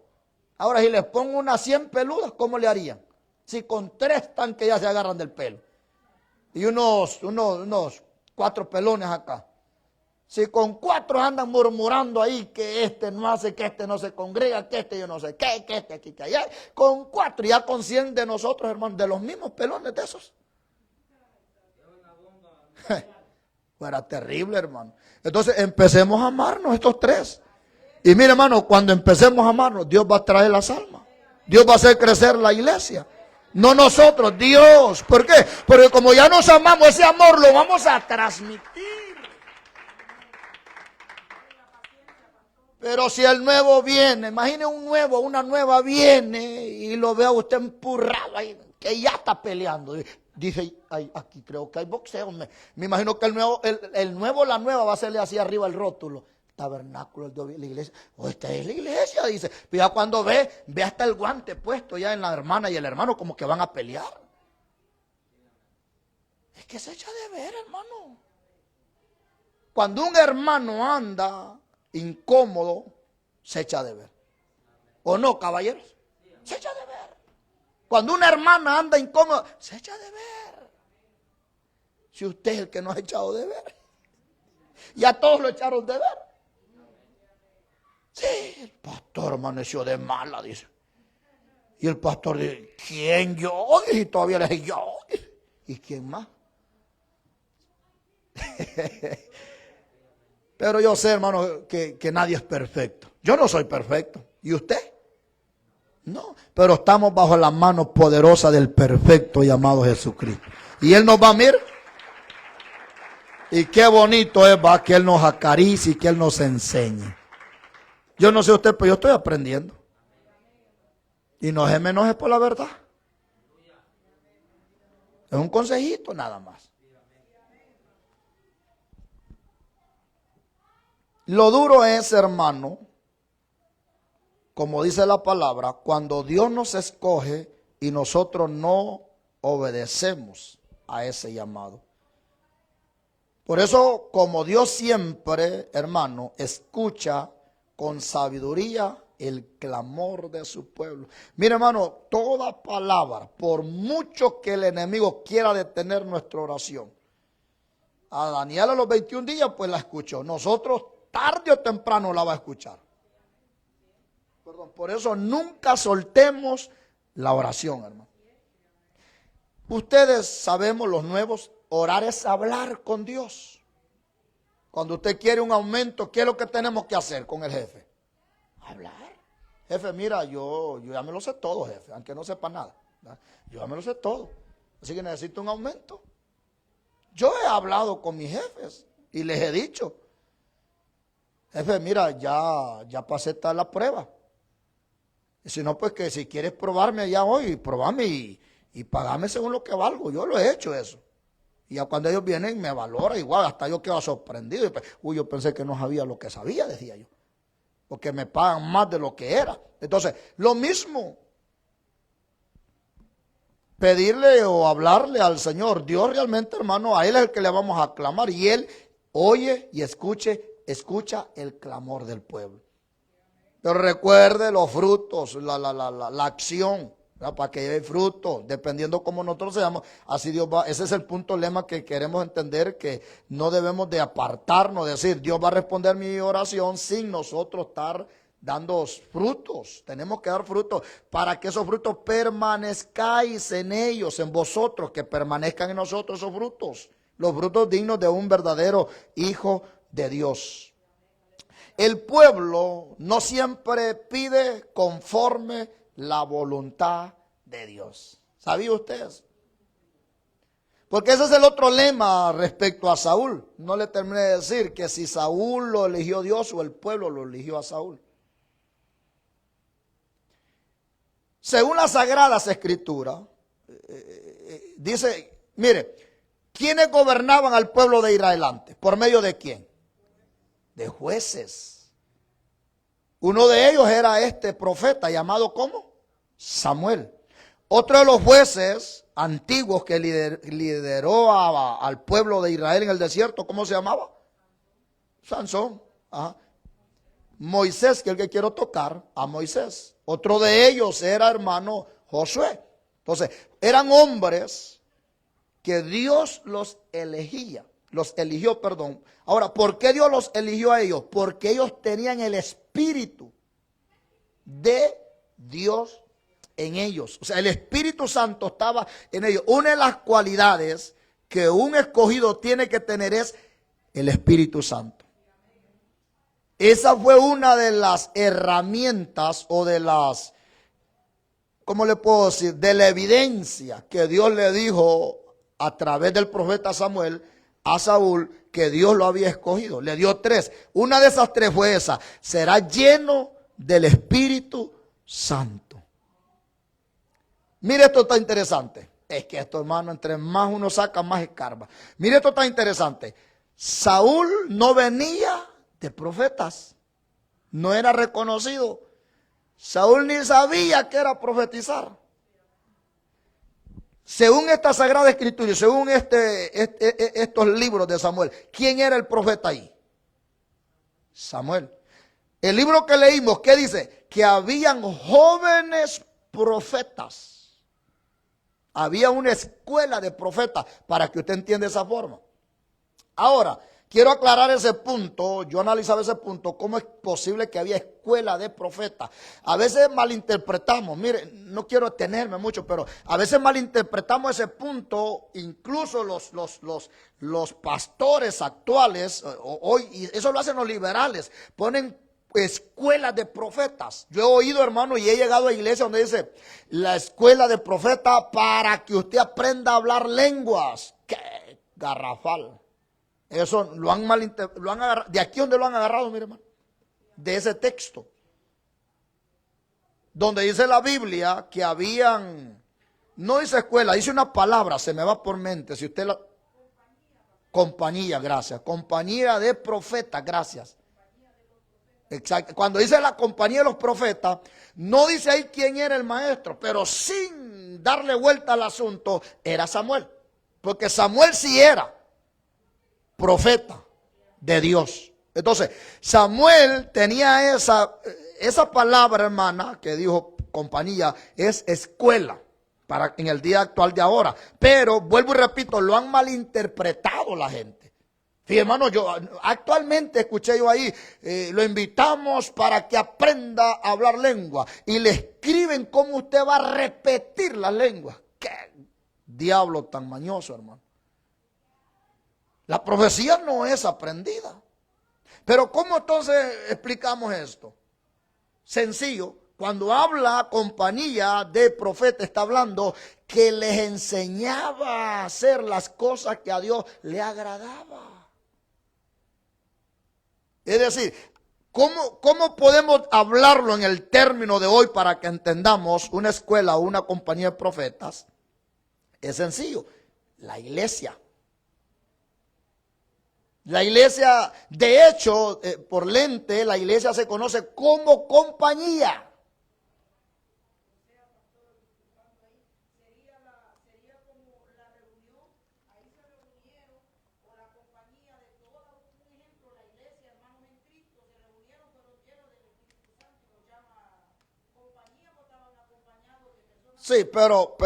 Ahora si les pongo unas 100 peludas, ¿cómo le harían? Si con 3 están que ya se agarran del pelo. Y unos 4 pelones acá. Si con 4 andan murmurando ahí que este no hace, que este no se congrega, que este yo no sé qué, que este aquí, que allá. Con 4 ya con 100 de nosotros, hermanos, de los mismos pelones de esos. Fuera terrible, hermano. Entonces empecemos a amarnos estos 3. Y mire, hermano, cuando empecemos a amarnos, Dios va a traer las almas. Dios va a hacer crecer la iglesia. No nosotros, Dios. ¿Por qué? Porque como ya nos amamos, ese amor lo vamos a transmitir. Pero si el nuevo viene, imagine una nueva viene y lo vea usted empurrado ahí, que ya está peleando. Dice, aquí creo que hay boxeo. Me imagino que la nueva va a hacerle así arriba el rótulo. Tabernáculo de la iglesia. Esta es la iglesia, dice. Pero ya cuando ve hasta el guante puesto ya en la hermana y el hermano como que van a pelear. Es que se echa de ver, hermano. Cuando un hermano anda incómodo, se echa de ver. ¿O no, caballeros? Se echa de ver. Cuando una hermana anda incómoda, se echa de ver. Si usted es el que no ha echado de ver. Ya todos lo echaron de ver. Sí, el pastor amaneció de mala, dice. Y el pastor dice, ¿quién yo? Y todavía le dice, yo. ¿Y quién más? Pero yo sé, hermano, que nadie es perfecto. Yo no soy perfecto. ¿Y usted? No. Pero estamos bajo la mano poderosa del perfecto llamado Jesucristo. Y Él nos va a mirar. Y qué bonito es, va, que Él nos acaricie y que Él nos enseñe. Yo no sé usted, pero yo estoy aprendiendo. Y no se me enoje por la verdad. Es un consejito nada más. Lo duro es, hermano, como dice la palabra, cuando Dios nos escoge y nosotros no obedecemos a ese llamado. Por eso, como Dios siempre, hermano, escucha con sabiduría el clamor de su pueblo. Mira, hermano, toda palabra, por mucho que el enemigo quiera detener nuestra oración, A Daniel a los 21 días pues la escuchó. Nosotros tarde o temprano la va a escuchar. Perdón, por eso nunca soltemos la oración, hermano. Ustedes sabemos, los nuevos, orar es hablar con Dios. Cuando usted quiere un aumento, ¿qué es lo que tenemos que hacer con el jefe? Hablar. Jefe, mira, yo ya me lo sé todo, jefe, aunque no sepa nada, ¿verdad? Yo ya me lo sé todo. Así que necesito un aumento. Yo he hablado con mis jefes y les he dicho, jefe, mira, ya pasé toda la prueba. Y si no, pues que si quieres probarme allá hoy, probame y pagame según lo que valgo. Yo lo he hecho eso. Y ya cuando ellos vienen me valora igual, hasta yo quedo sorprendido. Uy, yo pensé que no sabía lo que sabía, decía yo. Porque me pagan más de lo que era. Entonces, lo mismo. Pedirle o hablarle al Señor. Dios realmente, hermano, a Él es el que le vamos a clamar. Y Él oye y escucha el clamor del pueblo. Pero recuerde los frutos, la acción, ¿verdad? Para que lleve fruto, dependiendo cómo nosotros seamos, así Dios va. Ese es el punto lema que queremos entender, que no debemos de apartarnos, decir, Dios va a responder mi oración sin nosotros estar dando frutos. Tenemos que dar frutos para que esos frutos permanezcáis en ellos, en vosotros, que permanezcan en nosotros esos frutos, los frutos dignos de un verdadero hijo de Dios. El pueblo no siempre pide conforme la voluntad de Dios. ¿Sabía usted eso? Porque ese es el otro lema respecto a Saúl. No le terminé de decir que si Saúl lo eligió Dios o el pueblo lo eligió a Saúl. Según las Sagradas Escrituras, dice, mire, ¿quiénes gobernaban al pueblo de Israel antes? ¿Por medio de quién? De jueces. Uno de ellos era este profeta llamado ¿cómo? Samuel. Otro de los jueces antiguos que lideró al pueblo de Israel en el desierto, ¿cómo se llamaba? Sansón. Ajá. Moisés, que es el que quiero tocar, a Moisés. Otro de ellos era hermano Josué. Entonces, eran hombres que Dios los eligió, perdón. Ahora, ¿por qué Dios los eligió a ellos? Porque ellos tenían el Espíritu de Dios en ellos. O sea, el Espíritu Santo estaba en ellos. Una de las cualidades que un escogido tiene que tener es el Espíritu Santo. Esa fue una de las herramientas o de las, ¿cómo le puedo decir? De la evidencia que Dios le dijo a través del profeta Samuel a Saúl que Dios lo había escogido. Le dio 3. Una de esas 3 fue esa: será lleno del Espíritu Santo. Mire, esto está interesante. Es que esto, hermano, entre más uno saca, más escarba. Mire, esto está interesante. Saúl no venía de profetas. No era reconocido. Saúl ni sabía que era profetizar. Según esta Sagrada Escritura y según estos libros de Samuel, ¿quién era el profeta ahí? Samuel. El libro que leímos, ¿qué dice? Que habían jóvenes profetas. Había una escuela de profetas, para que usted entienda esa forma. Ahora, quiero aclarar ese punto. Yo analizaba ese punto, cómo es posible que había escuela de profetas. A veces malinterpretamos, mire, no quiero detenerme mucho, pero a veces malinterpretamos ese punto. Incluso los pastores actuales, hoy, y eso lo hacen los liberales, ponen escuelas de profetas. Yo he oído, hermano, y he llegado a iglesias donde dice la escuela de profetas para que usted aprenda a hablar lenguas. ¡Qué garrafal! Eso lo han agarrado. ¿De aquí donde lo han agarrado, mire, hermano? De ese texto. Donde dice la Biblia que habían, no dice escuela, dice una palabra, se me va por mente. Si usted la. Compañía, gracias. Compañía de profetas, gracias. Exacto. Cuando dice la compañía de los profetas, no dice ahí quién era el maestro, pero sin darle vuelta al asunto, era Samuel. Porque Samuel sí era profeta de Dios. Entonces, Samuel tenía esa palabra, hermana, que dijo compañía, es escuela en el día actual de ahora. Pero, vuelvo y repito, lo han malinterpretado la gente. Sí, hermano, yo actualmente escuché yo ahí, lo invitamos para que aprenda a hablar lengua. Y le escriben cómo usted va a repetir la lengua. ¡Qué diablo tan mañoso, hermano! La profecía no es aprendida. Pero ¿cómo entonces explicamos esto? Sencillo. Cuando habla compañía de profeta, está hablando que les enseñaba a hacer las cosas que a Dios le agradaba. Es decir, ¿cómo podemos hablarlo en el término de hoy para que entendamos una escuela o una compañía de profetas? Es sencillo, la iglesia. La iglesia, de hecho, por lente, la iglesia se conoce como compañía. Sí, pero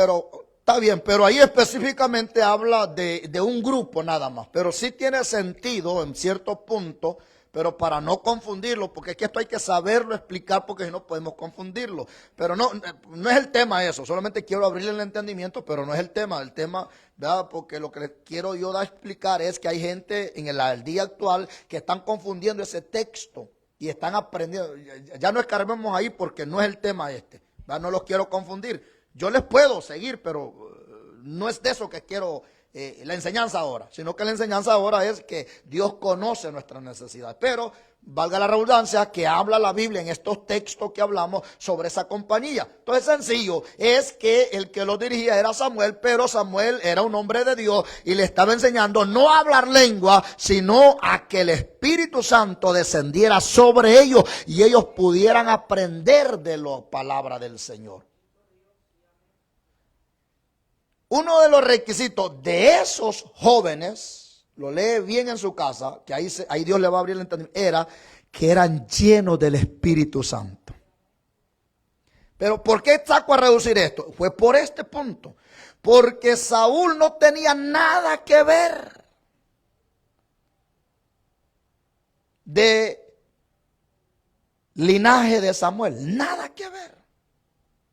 está bien, pero ahí específicamente habla de un grupo nada más, pero sí tiene sentido en cierto punto, pero para no confundirlo, porque es que esto hay que saberlo explicar porque si no podemos confundirlo, pero no es el tema eso, solamente quiero abrirle el entendimiento, pero no es el tema, ¿verdad? Porque lo que les quiero yo dar a explicar es que hay gente en el día actual que están confundiendo ese texto y están aprendiendo, ya no escarbemos ahí porque no es el tema este, ¿verdad? No los quiero confundir. Yo les puedo seguir, pero no es de eso que quiero la enseñanza ahora, sino que la enseñanza ahora es que Dios conoce nuestras necesidades. Pero, valga la redundancia, que habla la Biblia en estos textos que hablamos sobre esa compañía. Entonces, sencillo, es que el que lo dirigía era Samuel, pero Samuel era un hombre de Dios y le estaba enseñando no a hablar lengua, sino a que el Espíritu Santo descendiera sobre ellos y ellos pudieran aprender de la palabra del Señor. Uno de los requisitos de esos jóvenes, lo lee bien en su casa, que ahí Dios le va a abrir el entendimiento, era que eran llenos del Espíritu Santo. Pero ¿por qué saco a reducir esto? Fue por este punto. Porque Saúl no tenía nada que ver de linaje de Samuel, nada que ver.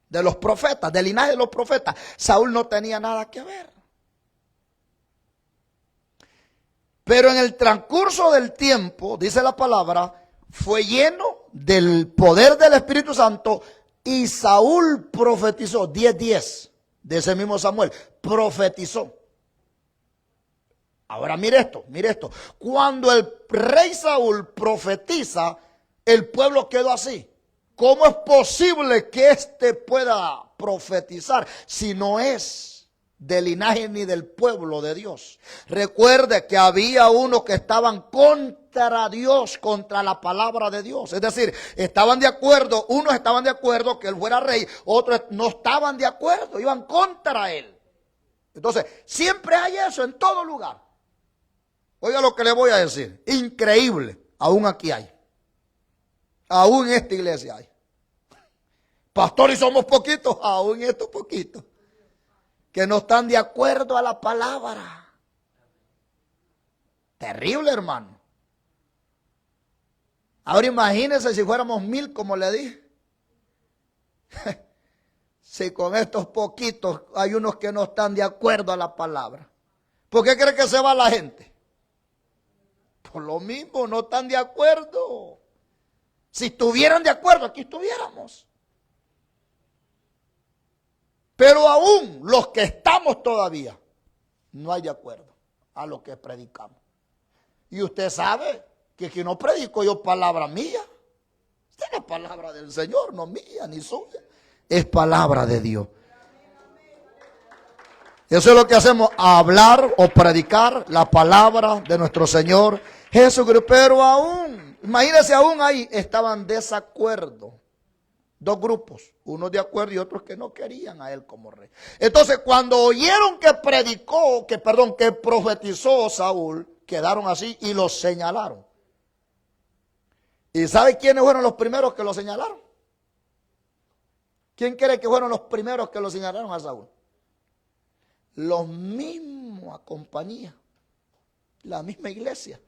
De los profetas, del linaje de los profetas, Saúl no tenía nada que ver. Pero en el transcurso del tiempo, dice la palabra, fue lleno del poder del Espíritu Santo y Saúl profetizó, 10:10 de ese mismo Samuel, profetizó. Ahora mire esto, cuando el rey Saúl profetiza, el pueblo quedó así. ¿Cómo es posible que éste pueda profetizar si no es del linaje ni del pueblo de Dios? Recuerde que había unos que estaban contra Dios, contra la palabra de Dios. Es decir, estaban de acuerdo, unos estaban de acuerdo que él fuera rey, otros no estaban de acuerdo, iban contra él. Entonces, siempre hay eso en todo lugar. Oiga lo que le voy a decir, increíble, aún aquí hay. Aún en esta iglesia hay. Pastor, y somos poquitos, aún estos poquitos, que no están de acuerdo a la palabra. Terrible, hermano. Ahora imagínense si fuéramos 1000, como le dije. Si con estos poquitos hay unos que no están de acuerdo a la palabra. ¿Por qué cree que se va la gente? Por lo mismo, no están de acuerdo. Si estuvieran de acuerdo, aquí estuviéramos. Pero aún los que estamos todavía, no hay de acuerdo a lo que predicamos. Y usted sabe que no predico yo palabra mía. Esta es la palabra del Señor, no mía ni suya. Es palabra de Dios. Eso es lo que hacemos, hablar o predicar la palabra de nuestro Señor Jesucristo. Pero aún, imagínense, aún ahí estaban desacuerdo. Dos grupos, unos de acuerdo y otros que no querían a él como rey. Entonces, cuando oyeron que que profetizó Saúl, quedaron así y lo señalaron. ¿Y sabe quiénes fueron los primeros que lo señalaron? ¿Quién cree que fueron los primeros que lo señalaron a Saúl? Los mismos a compañía. La misma iglesia.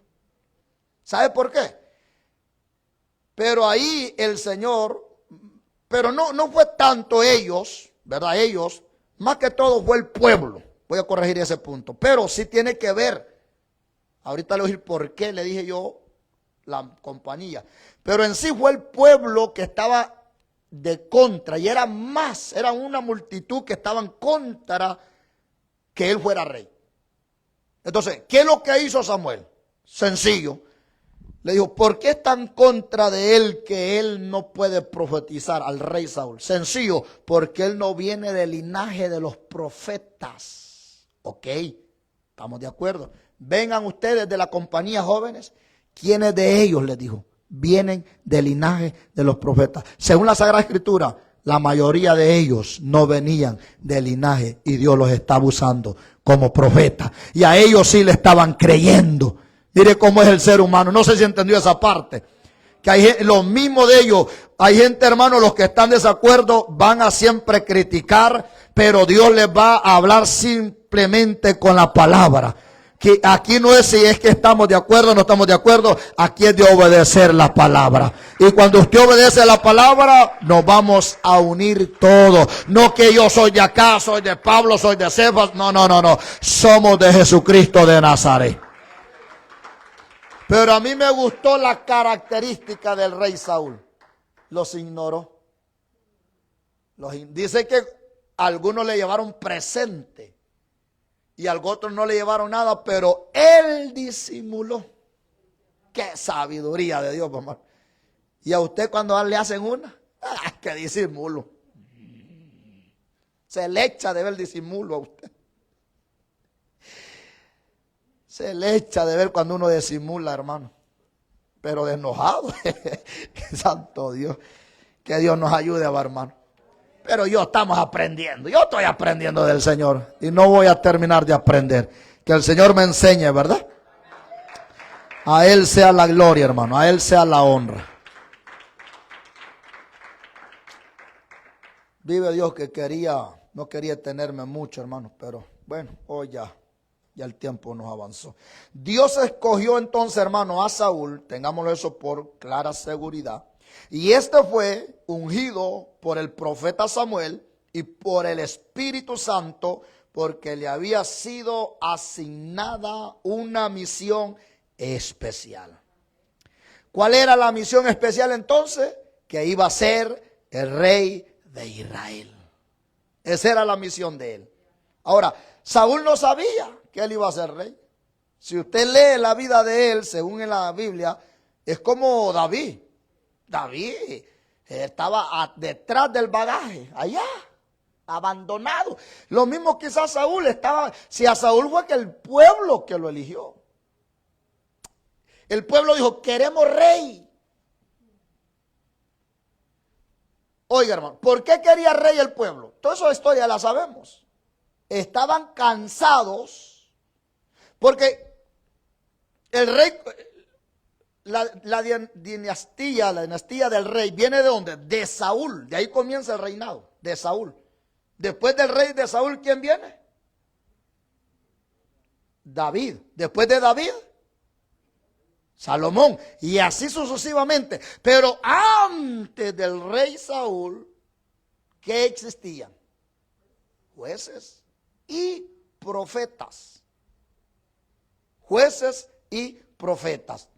¿Sabe por qué? Pero ahí el Señor, pero no fue tanto ellos, ¿verdad? Ellos, más que todo fue el pueblo. Voy a corregir ese punto. Pero sí tiene que ver. Ahorita le voy a decir por qué le dije yo la compañía. Pero en sí fue el pueblo que estaba de contra. Y era una multitud que estaban contra que él fuera rey. Entonces, ¿qué es lo que hizo Samuel? Sencillo. Le dijo, ¿por qué están contra de él que él no puede profetizar al rey Saúl? Sencillo, porque él no viene del linaje de los profetas. Ok, estamos de acuerdo. Vengan ustedes de la compañía jóvenes. ¿Quiénes de ellos, les dijo, vienen del linaje de los profetas? Según la Sagrada Escritura, la mayoría de ellos no venían del linaje y Dios los estaba usando como profetas. Y a ellos sí le estaban creyendo. Mire cómo es el ser humano. No sé si entendió esa parte. Que hay lo mismo de ellos. Hay gente, hermano, los que están de desacuerdo van a siempre criticar, pero Dios les va a hablar simplemente con la palabra. Que aquí no es si es que estamos de acuerdo o no estamos de acuerdo, aquí es de obedecer la palabra. Y cuando usted obedece la palabra, nos vamos a unir todos. No que yo soy de acá, soy de Pablo, soy de Cefas. No. Somos de Jesucristo de Nazaret. Pero a mí me gustó la característica del rey Saúl. Los ignoró. Dice que algunos le llevaron presente. Y a otros no le llevaron nada, pero él disimuló. ¡Qué sabiduría de Dios, mamá! Y a usted cuando le hacen una, ¡qué disimulo! Se le echa de ver el disimulo a usted. Se le echa de ver cuando uno disimula, hermano. Pero de enojado. Santo Dios. Que Dios nos ayude, hermano. Pero estamos aprendiendo. Yo estoy aprendiendo del Señor. Y no voy a terminar de aprender. Que el Señor me enseñe, ¿verdad? A Él sea la gloria, hermano. A Él sea la honra. Vive Dios que no quería tenerme mucho, hermano. Pero bueno, hoy ya el tiempo nos avanzó. Dios escogió entonces, hermano, a Saúl. Tengámoslo eso por clara seguridad. Y este fue ungido por el profeta Samuel y por el Espíritu Santo, porque le había sido asignada una misión especial. ¿Cuál era la misión especial entonces? Que iba a ser el rey de Israel. Esa era la misión de él. Ahora, Saúl no sabía que él iba a ser rey. Si usted lee la vida de él, según en la Biblia, es como David. David estaba detrás del bagaje, allá, abandonado. Lo mismo quizás Saúl estaba, si a Saúl fue que el pueblo que lo eligió. El pueblo dijo, queremos rey. Oiga, hermano, ¿por qué quería rey el pueblo? Toda esa historia la sabemos. Estaban cansados porque el rey... La dinastía del rey viene de ¿dónde? De Saúl. De ahí comienza el reinado, de Saúl. Después del rey de Saúl, ¿quién viene? David. Después de David, Salomón. Y así sucesivamente. Pero antes del rey Saúl, ¿qué existían? Jueces y profetas. Jueces y profetas.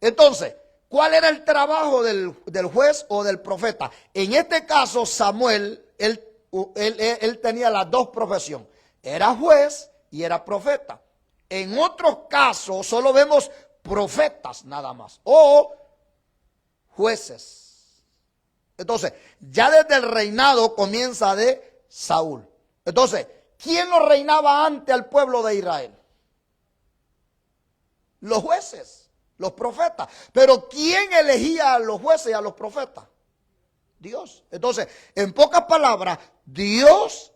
Entonces, ¿cuál era el trabajo del juez o del profeta? En este caso, Samuel, él tenía las dos profesiones. Era juez y era profeta. En otros casos, solo vemos profetas nada más. O jueces. Entonces, ya desde el reinado comienza de Saúl. Entonces, ¿quién lo reinaba ante al pueblo de Israel? Los jueces. Los profetas. Pero ¿quién elegía a los jueces y a los profetas? Dios. Entonces, en pocas palabras, Dios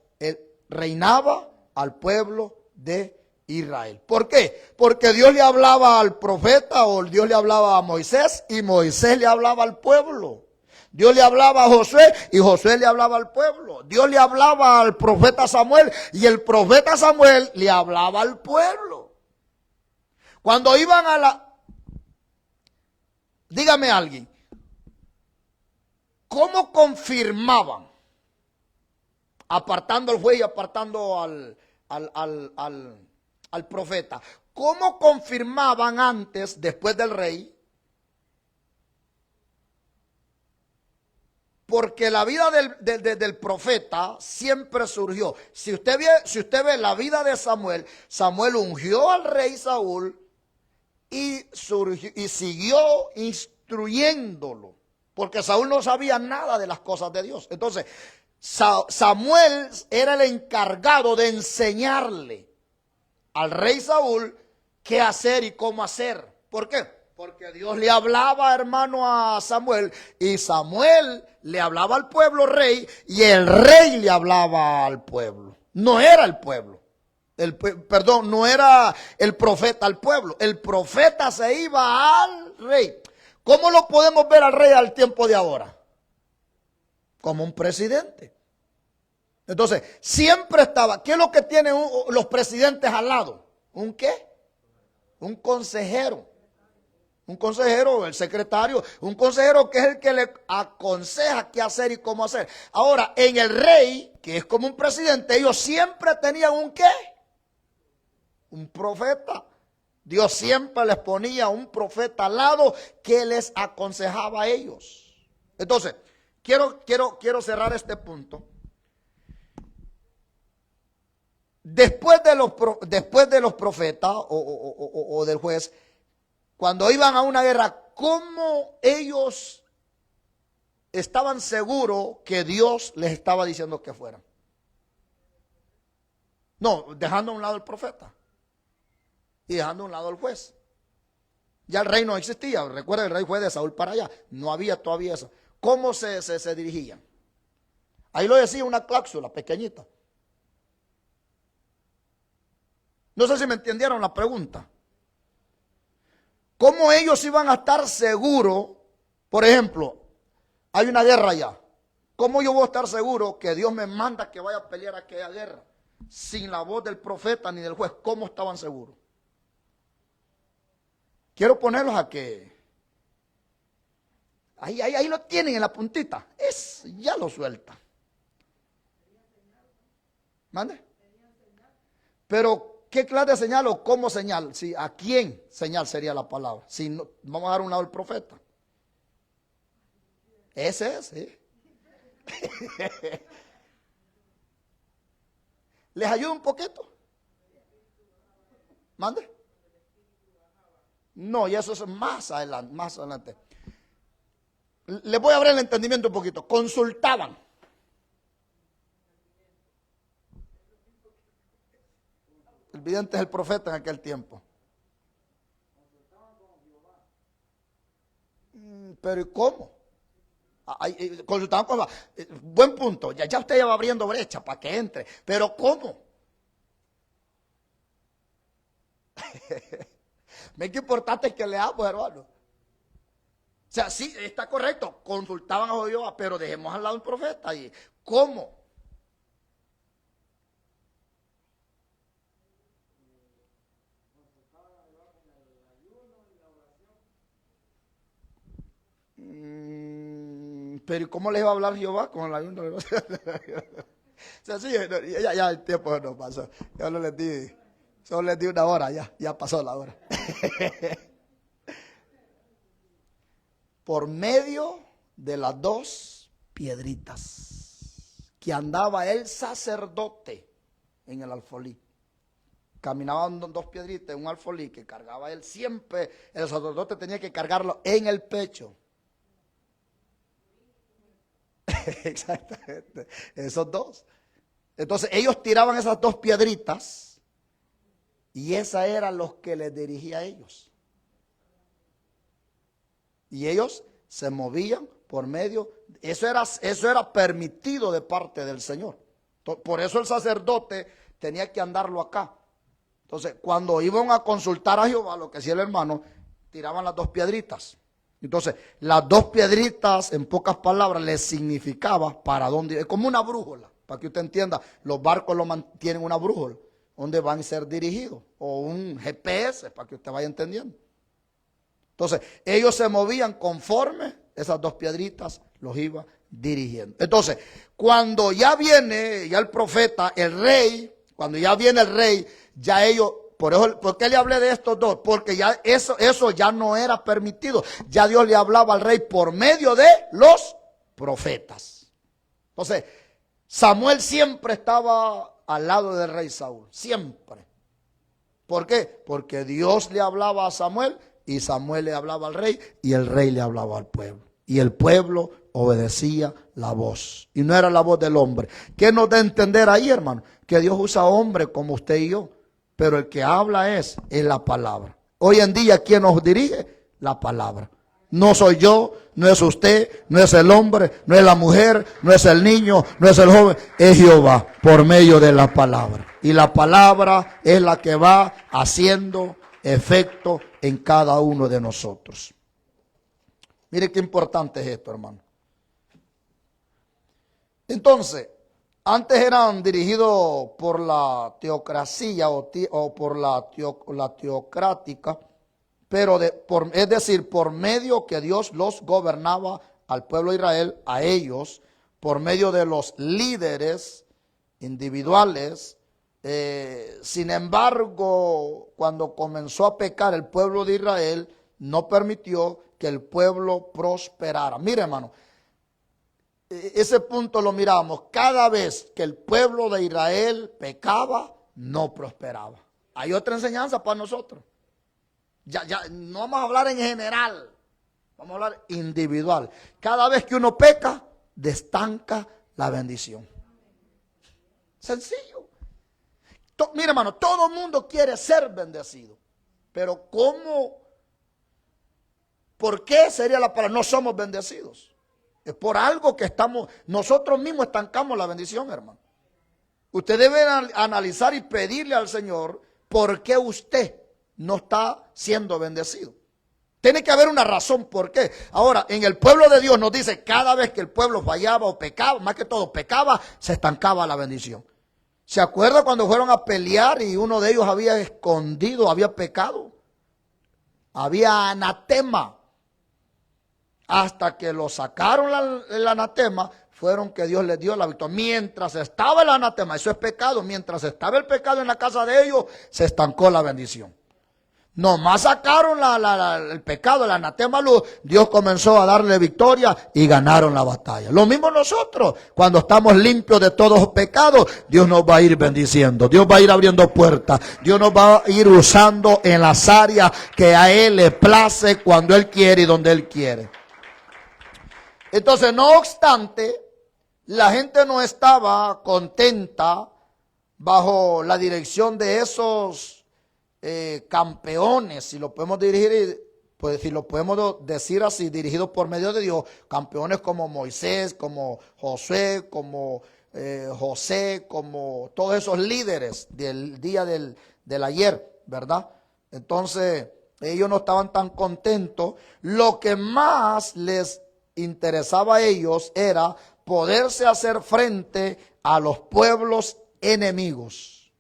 reinaba al pueblo de Israel. ¿Por qué? Porque Dios le hablaba al profeta o Dios le hablaba a Moisés y Moisés le hablaba al pueblo. Dios le hablaba a Josué y Josué le hablaba al pueblo. Dios le hablaba al profeta Samuel y el profeta Samuel le hablaba al pueblo. Cuando iban a la... Dígame alguien, ¿cómo confirmaban? Apartando al juez y apartando al profeta. ¿Cómo confirmaban antes, después del rey? Porque la vida del profeta siempre surgió. Si usted ve la vida de Samuel, Samuel ungió al rey Saúl y siguió instruyéndolo. Porque Saúl no sabía nada de las cosas de Dios. Entonces, Samuel era el encargado de enseñarle al rey Saúl qué hacer y cómo hacer. ¿Por qué? Porque Dios le hablaba, hermano, a Samuel, y Samuel le hablaba al pueblo rey, y el rey le hablaba al pueblo. No era el pueblo. Perdón, no era el profeta al pueblo. El profeta se iba al rey. ¿Cómo lo podemos ver al rey al tiempo de ahora? Como un presidente. Entonces, siempre estaba. ¿Qué es lo que tienen los presidentes al lado? ¿Un qué? Un consejero. Un consejero, el secretario, un consejero que es el que le aconseja qué hacer y cómo hacer. Ahora, en el rey, que es como un presidente, ellos siempre tenían un qué? Un profeta. Dios siempre les ponía un profeta al lado que les aconsejaba a ellos. Entonces, quiero cerrar este punto. Después de los profetas o del juez, cuando iban a una guerra, ¿cómo ellos estaban seguros que Dios les estaba diciendo que fueran? No, dejando a un lado el profeta y dejando a un lado el juez. Ya el rey no existía. Recuerda, el rey fue de Saúl para allá. No había todavía eso. ¿Cómo se dirigían? Ahí lo decía una cláusula pequeñita. No sé si me entendieron la pregunta. ¿Cómo ellos iban a estar seguros? Por ejemplo, hay una guerra allá. ¿Cómo yo voy a estar seguro que Dios me manda que vaya a pelear aquella guerra? Sin la voz del profeta ni del juez. ¿Cómo estaban seguros? Quiero ponerlos a que... Ahí lo tienen en la puntita. Ya lo suelta. ¿Mande? Pero... ¿qué clase de señal o cómo señal? Si, ¿a quién señal sería la palabra? Si no, vamos a dar un lado al profeta. Ese es, ¿sí? ¿Les ayuda un poquito? ¿Mande? No, y eso es más adelante, más adelante. Les voy a abrir el entendimiento un poquito. Consultaban. El vidente es el profeta en aquel tiempo. Pero ¿y cómo? Consultaban con... Buen punto. Ya usted ya va abriendo brecha para que entre. Pero ¿cómo? Ven qué importante es que leamos, hermano. O sea, sí, está correcto. Consultaban a Jehová, pero dejemos al lado un profeta. ¿Y cómo? Pero ¿cómo les va a hablar Jehová con el ayuno? O sea, sí, ya el tiempo no pasó. Solo les di una hora, ya pasó la hora. Por medio de las dos piedritas que andaba el sacerdote en el alfolí. Caminaban dos piedritas en un alfolí que cargaba él siempre. El sacerdote tenía que cargarlo en el pecho. Exactamente, esos dos. Entonces ellos tiraban esas dos piedritas y esa era los que les dirigía a ellos. Y ellos se movían por medio, eso era permitido de parte del Señor. Por eso el sacerdote tenía que andarlo acá. Entonces cuando iban a consultar a Jehová, lo que hacía el hermano, tiraban las dos piedritas. Entonces, las dos piedritas, en pocas palabras, les significaba para dónde. Es como una brújula, para que usted entienda. Los barcos lo mantienen una brújula. donde van a ser dirigidos, o un GPS para que usted vaya entendiendo. Entonces, ellos se movían conforme esas dos piedritas los iba dirigiendo. Entonces, cuando ya viene ya el profeta, el rey, cuando ya viene el rey, ya ellos, ¿por qué le hablé de estos dos? Porque ya eso ya no era permitido. Ya Dios le hablaba al rey por medio de los profetas. Entonces, Samuel siempre estaba al lado del rey Saúl, siempre. ¿Por qué? Porque Dios le hablaba a Samuel y Samuel le hablaba al rey y el rey le hablaba al pueblo. Y el pueblo obedecía la voz. Y no era la voz del hombre. ¿Qué nos da a entender ahí, hermano? Que Dios usa hombres como usted y yo. Pero el que habla es la palabra. Hoy en día, ¿quién nos dirige? La palabra. No soy yo, no es usted, no es el hombre, no es la mujer, no es el niño, no es el joven. Es Jehová por medio de la palabra. Y la palabra es la que va haciendo efecto en cada uno de nosotros. Mire qué importante es esto, hermano. Entonces, antes eran dirigidos por la teocracia o por la teocrática, pero es decir, por medio que Dios los gobernaba al pueblo de Israel, a ellos, por medio de los líderes individuales. Sin embargo, cuando comenzó a pecar el pueblo de Israel, no permitió que el pueblo prosperara. Mire, hermano, ese punto lo miramos. Cada vez que el pueblo de Israel pecaba, no prosperaba. Hay otra enseñanza para nosotros. Ya no vamos a hablar en general, vamos a hablar individual. Cada vez que uno peca, destanca la bendición. Sencillo. Mira, hermano, todo el mundo quiere ser bendecido. Pero ¿cómo? ¿Por qué sería la palabra? No somos bendecidos. Es por algo que nosotros mismos estancamos la bendición, hermano. Usted debe analizar y pedirle al Señor por qué usted no está siendo bendecido. Tiene que haber una razón por qué. Ahora, en el pueblo de Dios nos dice, cada vez que el pueblo fallaba o pecaba, más que todo pecaba, se estancaba la bendición. ¿Se acuerda cuando fueron a pelear y uno de ellos había escondido, había pecado? Había anatema. Hasta que lo sacaron el anatema, fueron que Dios les dio la victoria. Mientras estaba el anatema, eso es pecado, mientras estaba el pecado en la casa de ellos, se estancó la bendición. Nomás sacaron el pecado, el anatema luz, Dios comenzó a darle victoria y ganaron la batalla. Lo mismo nosotros, cuando estamos limpios de todos los pecados, Dios nos va a ir bendiciendo, Dios va a ir abriendo puertas, Dios nos va a ir usando en las áreas que a Él le place, cuando Él quiere y donde Él quiere. Entonces, no obstante, la gente no estaba contenta bajo la dirección de esos campeones, si lo podemos dirigir, pues si lo podemos decir así, dirigidos por medio de Dios, campeones como Moisés, como Josué, como José, como todos esos líderes del día del ayer, ¿verdad? Entonces, ellos no estaban tan contentos. Lo que más les interesaba a ellos era poderse hacer frente a los pueblos enemigos.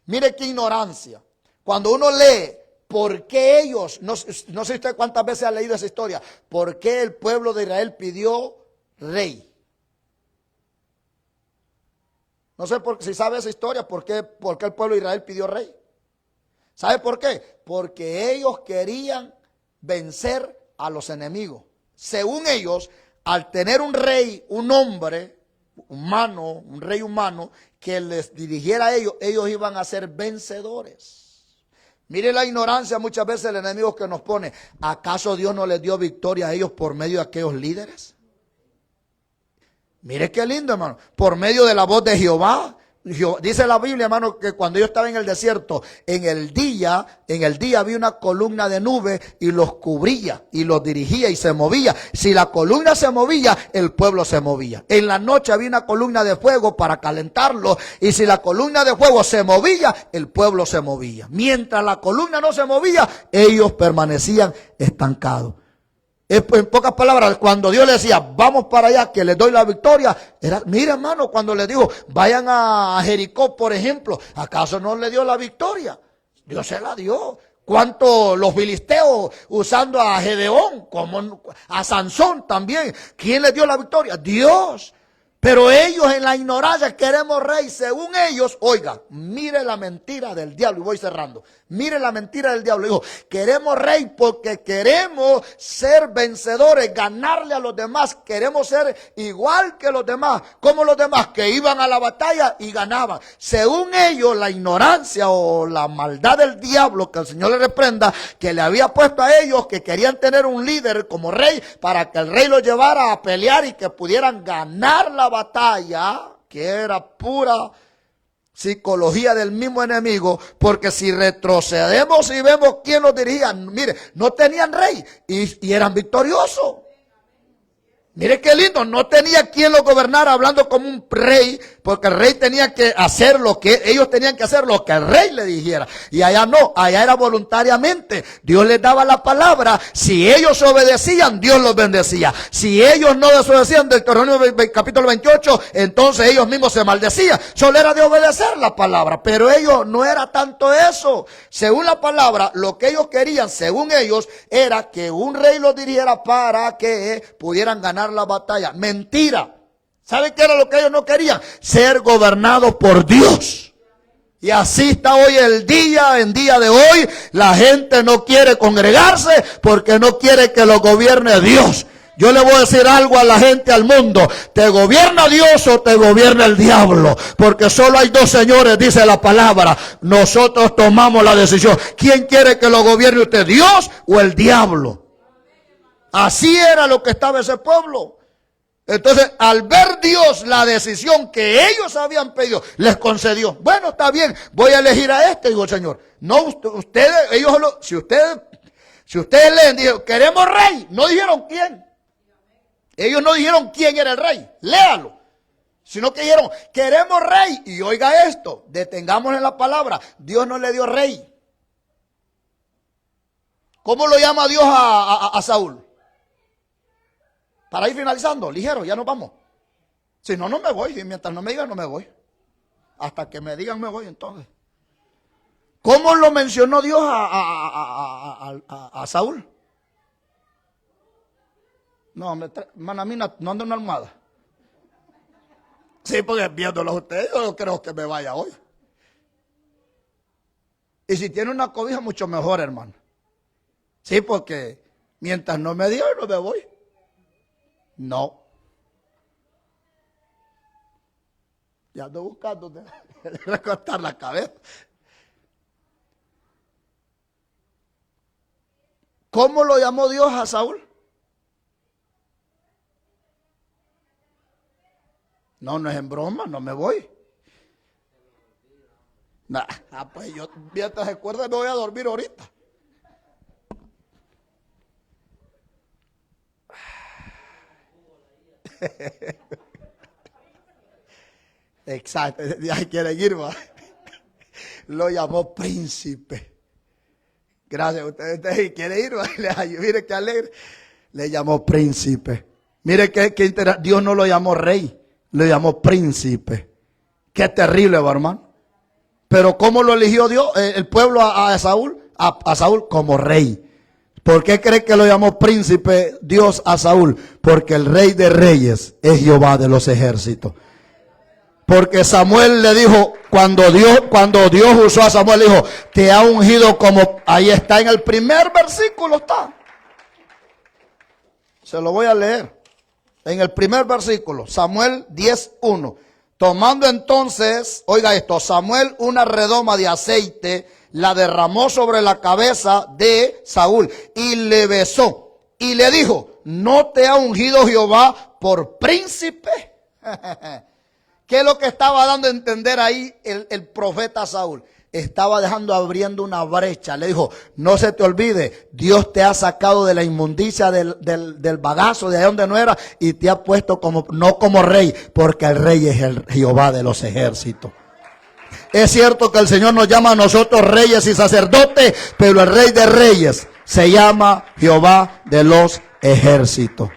Mire qué ignorancia. Cuando uno lee por qué ellos, no sé usted cuántas veces ha leído esa historia, por qué el pueblo de Israel pidió rey. No sé si sabe esa historia, por qué el pueblo de Israel pidió rey. ¿Sabe por qué? Porque ellos querían vencer a los enemigos. Según ellos, al tener un rey, un hombre humano, un rey humano, que les dirigiera a ellos, ellos iban a ser vencedores. Mire la ignorancia muchas veces el enemigo que nos pone. ¿Acaso Dios no les dio victoria a ellos por medio de aquellos líderes? Mire qué lindo, hermano. Por medio de la voz de Jehová. Dice la Biblia, hermano, que cuando yo estaba en el desierto, en el día había una columna de nube y los cubría y los dirigía y se movía. Si la columna se movía, el pueblo se movía. En la noche había una columna de fuego para calentarlo, y si la columna de fuego se movía, el pueblo se movía. Mientras la columna no se movía, ellos permanecían estancados. En pocas palabras, cuando Dios le decía, vamos para allá, que les doy la victoria, mira hermano, cuando le dijo, vayan a Jericó, por ejemplo, ¿acaso no le dio la victoria? Dios se la dio. ¿Cuánto los filisteos usando a Gedeón, como a Sansón también? ¿Quién les dio la victoria? Dios. Pero ellos en la ignorancia queremos rey. Según ellos, oiga, mire la mentira del diablo. Y voy cerrando. Mire la mentira del diablo. Dijo, queremos rey porque queremos ser vencedores, ganarle a los demás. Queremos ser igual que los demás. Como los demás que iban a la batalla y ganaban. Según ellos, la ignorancia o la maldad del diablo, que el Señor le reprenda, que le había puesto a ellos, que querían tener un líder como rey, para que el rey los llevara a pelear y que pudieran ganar la batalla, que era pura psicología del mismo enemigo, porque si retrocedemos y vemos quién los dirigía, mire, no tenían rey y eran victoriosos. Mire qué lindo, no tenía quien lo gobernara hablando como un rey, porque el rey tenía que hacer lo que, ellos tenían que hacer lo que el rey le dijera. Y allá no, allá era voluntariamente. Dios les daba la palabra, si ellos obedecían, Dios los bendecía. Si ellos no desobedecían, del Deuteronomio capítulo 28, entonces ellos mismos se maldecían. Solo era de obedecer la palabra, pero ellos no era tanto eso. Según la palabra, lo que ellos querían, según ellos, era que un rey los dirigiera para que pudieran ganar la batalla. Mentira. ¿Saben qué era lo que ellos no querían? Ser gobernados por Dios. Y así está hoy el día, en día de hoy, la gente no quiere congregarse porque no quiere que lo gobierne Dios. Yo le voy a decir algo a la gente, al mundo: ¿te gobierna Dios o te gobierna el diablo? Porque solo hay dos señores, dice la palabra. Nosotros tomamos la decisión. ¿Quién quiere que lo gobierne usted, Dios o el diablo? Así era lo que estaba ese pueblo. Entonces, al ver Dios la decisión que ellos habían pedido, les concedió. Bueno, está bien, voy a elegir a este, digo el Señor. No, ustedes, si ustedes leen, dijeron, queremos rey, no dijeron quién. Ellos no dijeron quién era el rey, léalo. Sino que dijeron, queremos rey. Y oiga esto, detengamos en la palabra, Dios no le dio rey. ¿Cómo lo llama Dios a Saúl? Para ir finalizando, ligero, ya nos vamos. Si no, no me voy. Y mientras no me digan, no me voy. Hasta que me digan, me voy entonces. ¿Cómo lo mencionó Dios a Saúl? No, hermana mía, no ando en una almohada. Sí, porque viéndolo a ustedes, yo no creo que me vaya hoy. Y si tiene una cobija, mucho mejor, hermano. Sí, porque mientras no me digan, no me voy. No. Ya ando buscando de recortar la cabeza. ¿Cómo lo llamó Dios a Saúl? No, no es en broma, no me voy. Pues yo mientras recuerde me voy a dormir ahorita. Exacto, ya quieren ir, ¿va? Lo llamó príncipe. Gracias, usted quiere ir, ¿va? Mire qué alegre. Le llamó príncipe. Mire qué interesante. Dios no lo llamó rey, le llamó príncipe. Qué terrible, ¿va, hermano? Pero ¿cómo lo eligió Dios, el pueblo a Saúl? A Saúl como rey. ¿Por qué cree que lo llamó príncipe Dios a Saúl? Porque el rey de reyes es Jehová de los ejércitos. Porque Samuel le dijo, cuando Dios usó a Samuel, le dijo, te ha ungido como, ahí está en el primer versículo está. Se lo voy a leer. En el primer versículo, Samuel 10:1. Tomando entonces, oiga esto, Samuel una redoma de aceite, la derramó sobre la cabeza de Saúl y le besó y le dijo, ¿no te ha ungido Jehová por príncipe? ¿Qué es lo que estaba dando a entender ahí el profeta Saúl? Estaba abriendo una brecha. Le dijo, no se te olvide, Dios te ha sacado de la inmundicia del bagazo, de donde no era, y te ha puesto no como rey, porque el rey es el Jehová de los ejércitos. Es cierto que el Señor nos llama a nosotros reyes y sacerdotes, pero el rey de reyes se llama Jehová de los ejército.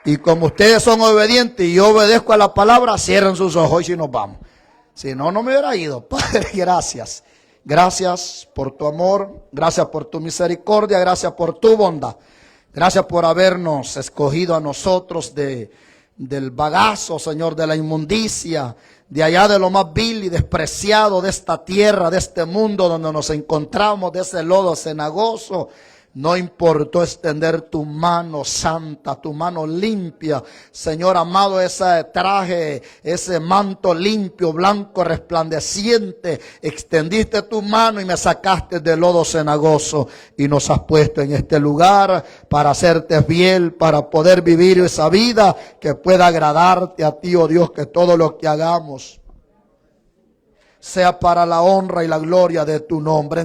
Y como ustedes son obedientes y yo obedezco a la palabra, cierren sus ojos y nos vamos. Si no, no me hubiera ido. Padre, gracias. Gracias por tu amor, gracias por tu misericordia, gracias por tu bondad. Gracias por habernos escogido a nosotros del bagazo, Señor, de la inmundicia, de allá de lo más vil y despreciado de esta tierra, de este mundo donde nos encontramos, de ese lodo cenagoso. No importó extender tu mano santa, tu mano limpia. Señor amado, ese traje, ese manto limpio, blanco, resplandeciente. Extendiste tu mano y me sacaste del lodo cenagoso y nos has puesto en este lugar para hacerte fiel, para poder vivir esa vida que pueda agradarte a ti, oh Dios, que todo lo que hagamos sea para la honra y la gloria de tu nombre.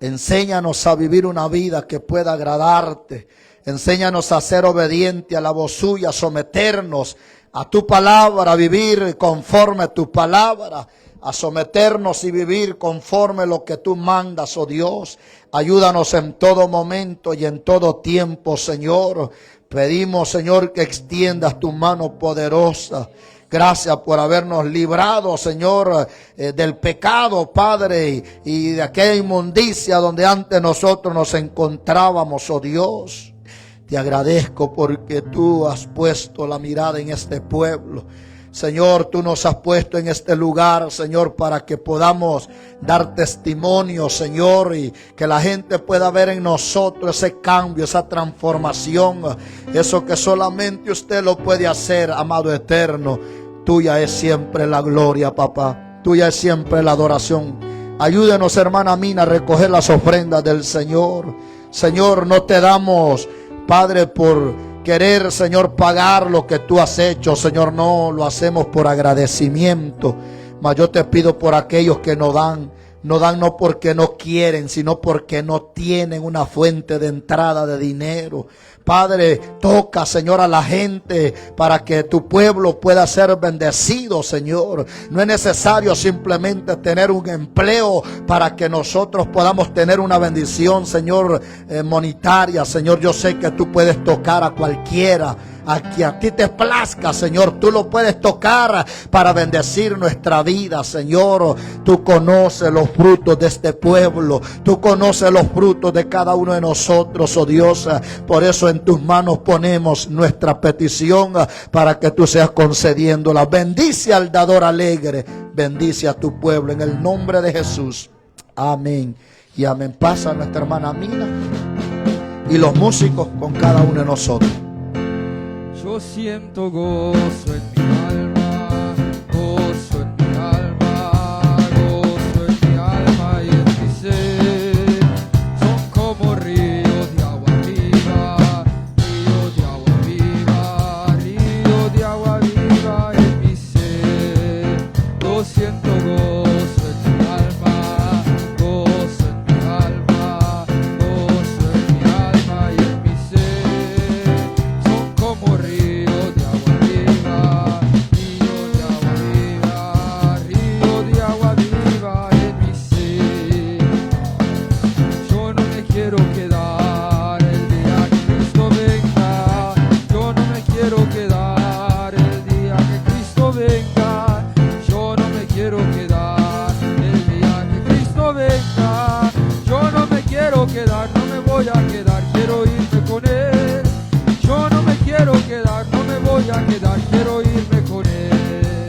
Enséñanos a vivir una vida que pueda agradarte. Enséñanos a ser obediente a la voz suya, a someternos a tu palabra, a vivir conforme a tu palabra, a someternos y vivir conforme a lo que tú mandas, oh Dios. Ayúdanos en todo momento y en todo tiempo, Señor. Pedimos, Señor, que extiendas tu mano poderosa. Gracias por habernos librado, Señor, del pecado, Padre, y de aquella inmundicia donde antes nosotros nos encontrábamos, oh Dios. Te agradezco porque tú has puesto la mirada en este pueblo. Señor, tú nos has puesto en este lugar, Señor, para que podamos dar testimonio, Señor, y que la gente pueda ver en nosotros ese cambio, esa transformación, eso que solamente usted lo puede hacer, amado eterno. Tuya es siempre la gloria, papá. Tuya es siempre la adoración. Ayúdenos, hermana Mina, a recoger las ofrendas del Señor. Señor, no te damos, Padre, por querer, Señor, pagar lo que tú has hecho. Señor, no lo hacemos por agradecimiento. Mas yo te pido por aquellos que no dan. No dan no porque no quieren, sino porque no tienen una fuente de entrada de dinero. Padre, toca, Señor, a la gente para que tu pueblo pueda ser bendecido, Señor. No es necesario simplemente tener un empleo para que nosotros podamos tener una bendición, Señor, monetaria. Señor, yo sé que tú puedes tocar a cualquiera. A que a ti te plazca, Señor, tú lo puedes tocar para bendecir nuestra vida, Señor. Tú conoces los frutos de este pueblo, tú conoces los frutos de cada uno de nosotros, oh Dios. Por eso en tus manos ponemos nuestra petición para que tú seas concediéndola. Bendice al dador alegre, bendice a tu pueblo en el nombre de Jesús. Amén y amén. Pasa a nuestra hermana Mina y los músicos con cada uno de nosotros. Yo siento gozo en mi alma, gozo en mi alma, gozo en mi alma y en mi ser. Son como ríos de agua viva, ríos de agua viva, ríos de agua viva en mi ser. Yo siento gozo en mi alma, gozo en mi alma, gozo en mi alma y en mi ser. Son como ríos. Quiero irme con él.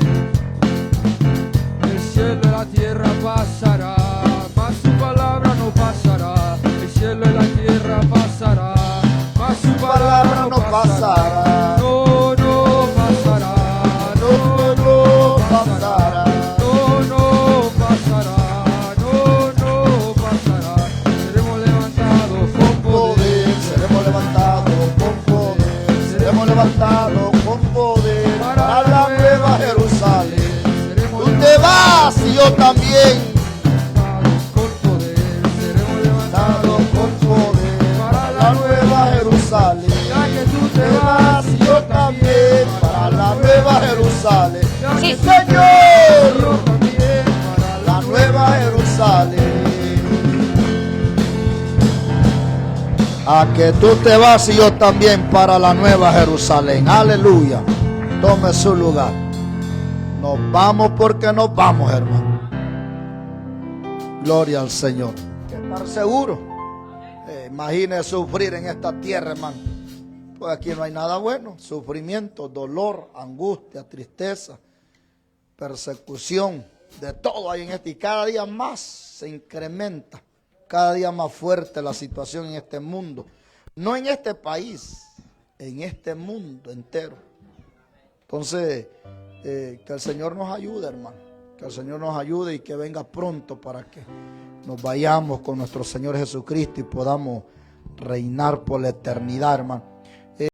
El cielo y la tierra pasará, mas su palabra no pasará. El cielo y la tierra pasará, mas su palabra no pasará. No, no pasará. No, no pasará. No, no pasará. No, no pasará. Seremos levantados con poder. Seremos levantados con poder. Seremos levantados con poder. Para la nueva Jerusalén. Tú te vas y yo también. Con poder, seremos Levantados con poder. Para la nueva Jerusalén. ya que tú Te vas y yo también. Para la nueva Jerusalén. Sí, yo Señor. también para La nueva Jerusalén. A que tú te vas y yo también para la nueva Jerusalén. Aleluya. Tome su lugar. Nos vamos porque nos vamos, hermano. Gloria al Señor. Hay que estar seguro. Imagine sufrir en esta tierra, hermano. Pues aquí no hay nada bueno. Sufrimiento, dolor, angustia, tristeza, persecución. De todo hay en este. Y cada día más se incrementa. Cada día más fuerte la situación en este mundo. No en este país, en este mundo entero. Entonces, que el Señor nos ayude, hermano. Que el Señor nos ayude y que venga pronto para que nos vayamos con nuestro Señor Jesucristo y podamos reinar por la eternidad, hermano.